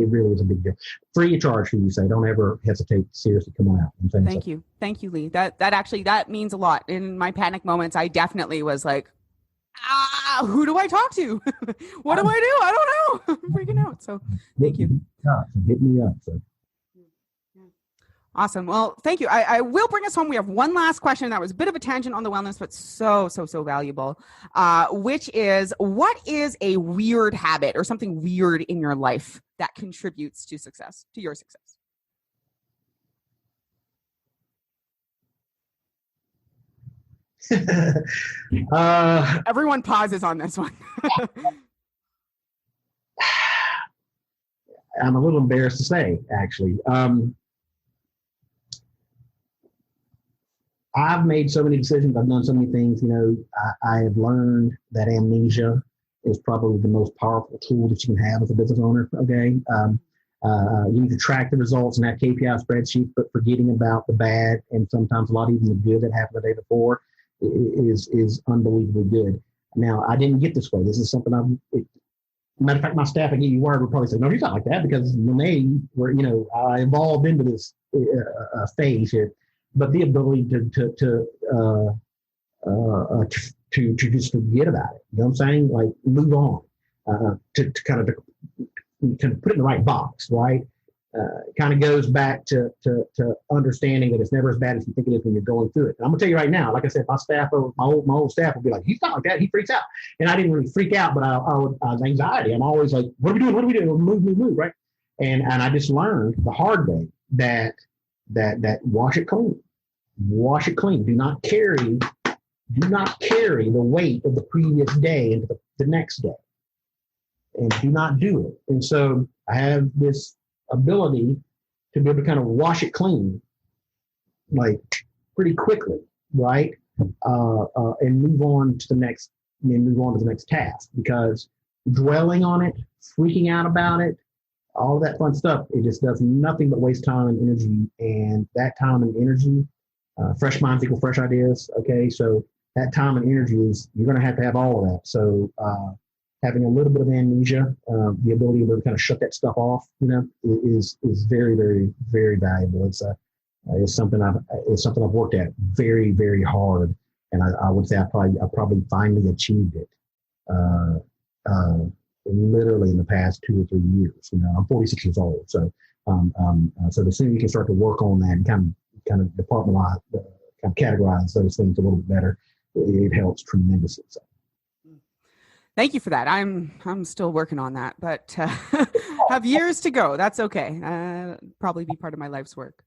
[SPEAKER 2] really is a big deal. Free of charge, for you say. Don't ever hesitate to seriously come on out.
[SPEAKER 3] Thank you. Thank you, Lee. That means a lot. In my panic moments, I definitely was like, who do I talk to? What do I do? I don't know. I'm freaking out. So thank you.
[SPEAKER 2] Hit me up. So.
[SPEAKER 3] Awesome. Well, thank you. I will bring us home. We have one last question that was a bit of a tangent on the wellness, but so valuable, which is, what is a weird habit or something weird in your life that contributes to your success? Everyone pauses on this one.
[SPEAKER 2] I'm a little embarrassed to say, actually. I've made so many decisions. I've done so many things. I have learned that amnesia is probably the most powerful tool that you can have as a business owner. Okay. You need to track the results in that KPI spreadsheet, but forgetting about the bad and sometimes a lot even the good that happened the day before is unbelievably good. Now, I didn't get this way. This is something matter of fact, my staff at Get You Wired would probably say, no, you're not like that, because when they were, I evolved into this phase here, but the ability to just forget about it. You know what I'm saying? Like, move on, to kind of put it in the right box, right? It kind of goes back to understanding that it's never as bad as you think it is when you're going through it. And I'm gonna tell you right now, like I said, my old staff would be like, he's not like that, he freaks out. And I didn't really freak out, but I would anxiety. I'm always like, what are we doing? Move, right? And I just learned the hard way that wash it clean. Do not carry the weight of the previous day into the next day. And do not do it. And so I have this ability to be able to kind of wash it clean, like pretty quickly, right? And move on to the next task, because dwelling on it, freaking out about it, all of that fun stuff, it just does nothing but waste time and energy. And that time and energy, fresh minds equal fresh ideas. Okay. So that time and energy you're going to have all of that. So, having a little bit of amnesia, the ability to kind of shut that stuff off, is very, very, very valuable. It's something I've worked at very, very hard, and I would say I probably finally achieved it, literally in the past 2 or 3 years. I'm 46 years old, so the sooner you can start to work on that and kind of departmentalize, kind of categorize those things a little bit better, it helps tremendously. So.
[SPEAKER 3] Thank you for that. I'm still working on that, but have years to go. That's okay. Probably be part of my life's work.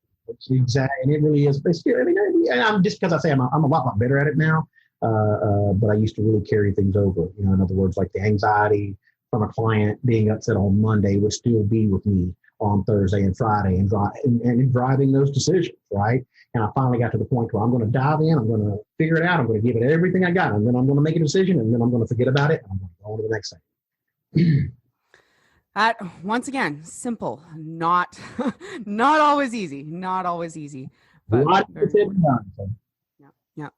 [SPEAKER 2] Exactly, and it really is. And I'm just because I say I'm a lot better at it now. But I used to really carry things over. In other words, like the anxiety from a client being upset on Monday would still be with me on Thursday and Friday, and driving those decisions, right? And I finally got to the point where I'm going to dive in, I'm going to figure it out, I'm going to give it everything I got, and then I'm going to make a decision, and then I'm going to forget about it, and I'm going to go on to the next thing.
[SPEAKER 3] Once again, simple, not always easy, but yeah.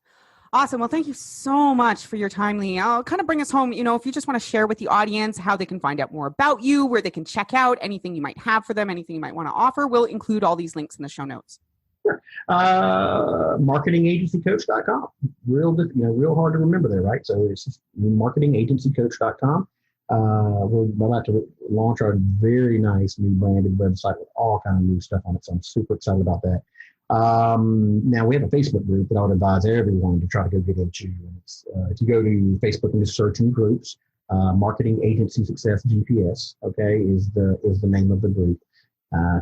[SPEAKER 3] Awesome. Well, thank you so much for your time, Lee. I'll kind of bring us home. If you just want to share with the audience how they can find out more about you, where they can check out anything you might have for them, anything you might want to offer, we'll include all these links in the show notes.
[SPEAKER 2] Sure. Marketingagencycoach.com. Real hard to remember there, right? So it's just marketingagencycoach.com. We're about to launch our very nice new branded website with all kind of new stuff on it. So I'm super excited about that. Now we have a Facebook group that I would advise everyone to try to go get into. It's, if you go to Facebook and just search in groups, Marketing Agency Success GPS, okay, is the name of the group.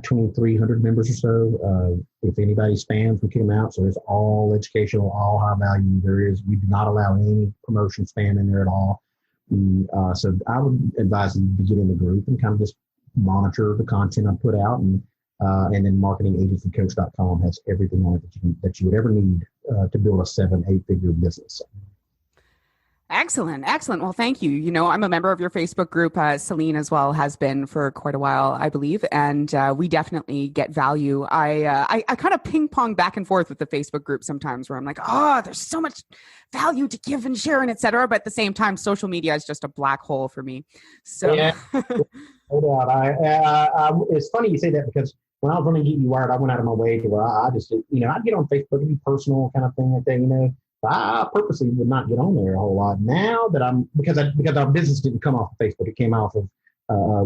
[SPEAKER 2] 2,300 members or so. If anybody spams, we kick them out. So it's all educational, all high value. We do not allow any promotion spam in there at all. So I would advise them to get in the group and kind of just monitor the content I put out, and then marketingagencycoach.com has everything on it that you would ever need to build a 7-8 figure business.
[SPEAKER 3] Excellent. Well, thank you. I'm a member of your Facebook group. Celine as well has been for quite a while, I believe. And we definitely get value. I kind of ping pong back and forth with the Facebook group sometimes where I'm like, there's so much value to give and share and et cetera. But at the same time, social media is just a black hole for me. So
[SPEAKER 2] yeah, no doubt. It's funny you say that, because when I was running Get You Wired, I went out of my way to where I just, I'd get on Facebook and be personal kind of thing like that, I purposely would not get on there a whole lot. Now that because our business didn't come off of Facebook, it came off of,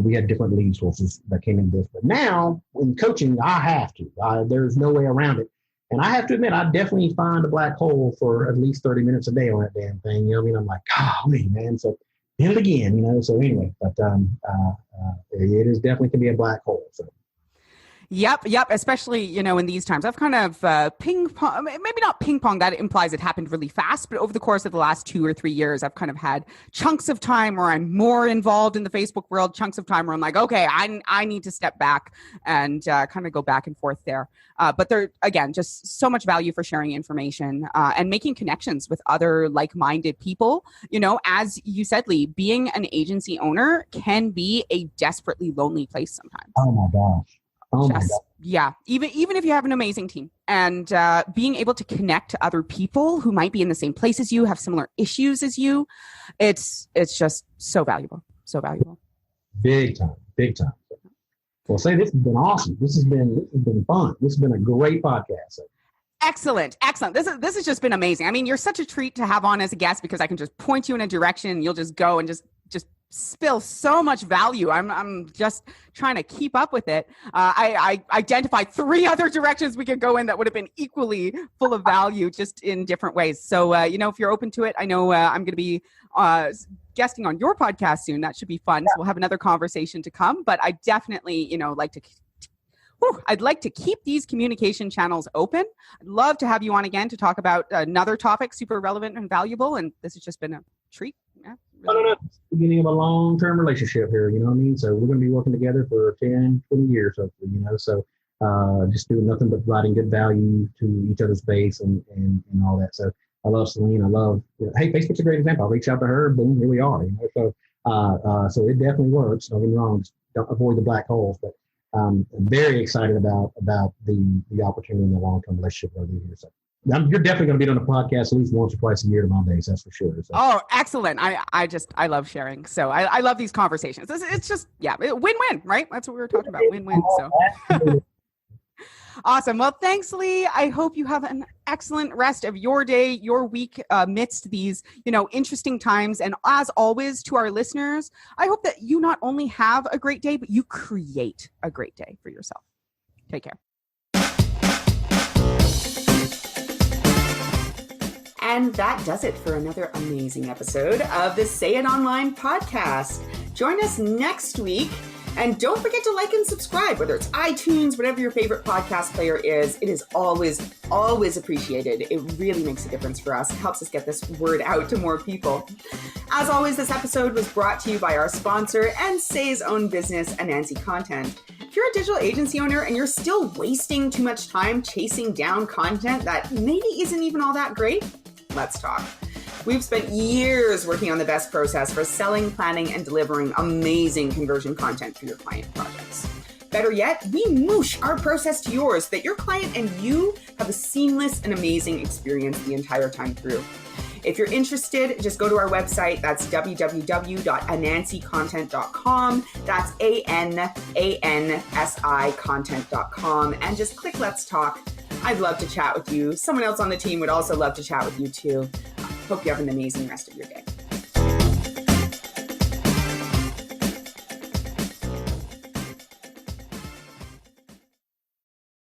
[SPEAKER 2] we had different lead sources that came into this. But now in coaching, I have to. There's no way around it. And I have to admit, I definitely find a black hole for at least 30 minutes a day on that damn thing. I'm like, golly, man. So hit it again, So anyway, but it is definitely can be a black hole. So.
[SPEAKER 3] Yep. Especially, in these times, I've kind of ping pong, maybe not ping pong, that implies it happened really fast, but over the course of the last 2 or 3 years, I've kind of had chunks of time where I'm more involved in the Facebook world, chunks of time where I'm like, okay, I need to step back and kind of go back and forth there. But there, again, just so much value for sharing information and making connections with other like-minded people. As you said, Lee, being an agency owner can be a desperately lonely place sometimes.
[SPEAKER 2] Oh my gosh.
[SPEAKER 3] Yeah. Even if you have an amazing team, and being able to connect to other people who might be in the same place as you, have similar issues as you, it's just so valuable. So valuable. Big time.
[SPEAKER 2] Well, say this has been awesome. This has been fun. This has been a great podcast.
[SPEAKER 3] Excellent. This has just been amazing. I mean, you're such a treat to have on as a guest, because I can just point you in a direction and you'll just go and just spill so much value. I'm just trying to keep up with it. I identified 3 other directions we could go in that would have been equally full of value, just in different ways. So, if you're open to it, I know I'm going to be guesting on your podcast soon. That should be fun. So we'll have another conversation to come, but I definitely, I'd like to keep these communication channels open. I'd love to have you on again to talk about another topic, super relevant and valuable. And this has just been a treat. Yeah.
[SPEAKER 2] No. Beginning of a long-term relationship here, you know what I mean? So we're going to be working together for 10, 20 years, hopefully, so just doing nothing but providing good value to each other's base and all that. So I love Celine. I love, hey, Facebook's a great example. I'll reach out to her, boom, here we are, So it definitely works. Don't get me wrong, just don't avoid the black holes, but I'm very excited about the opportunity in the long-term relationship over here. So you're definitely going to be on a podcast at least once or twice a year to my base. That's for sure. So.
[SPEAKER 3] Oh, excellent. I love sharing. So I love these conversations. It's just, win-win, right? That's what we were talking about. Win-win. So awesome. Well, thanks, Lee. I hope you have an excellent rest of your day, your week amidst these, interesting times. And as always, to our listeners, I hope that you not only have a great day, but you create a great day for yourself. Take care.
[SPEAKER 1] And that does it for another amazing episode of the Say It Online podcast. Join us next week. And don't forget to like and subscribe, whether it's iTunes, whatever your favorite podcast player is. It is always, always appreciated. It really makes a difference for us. It helps us get this word out to more people. As always, this episode was brought to you by our sponsor and Say's own business, Anansi Content. If you're a digital agency owner and you're still wasting too much time chasing down content that maybe isn't even all that great, let's talk. We've spent years working on the best process for selling, planning, and delivering amazing conversion content for your client projects. Better yet, we moosh our process to yours so that your client and you have a seamless and amazing experience the entire time through. If you're interested, just go to our website. That's www.anansicontent.com. That's ANANSI content.com. And just click Let's Talk. I'd love to chat with you. Someone else on the team would also love to chat with you too. Hope you have an amazing rest of your day.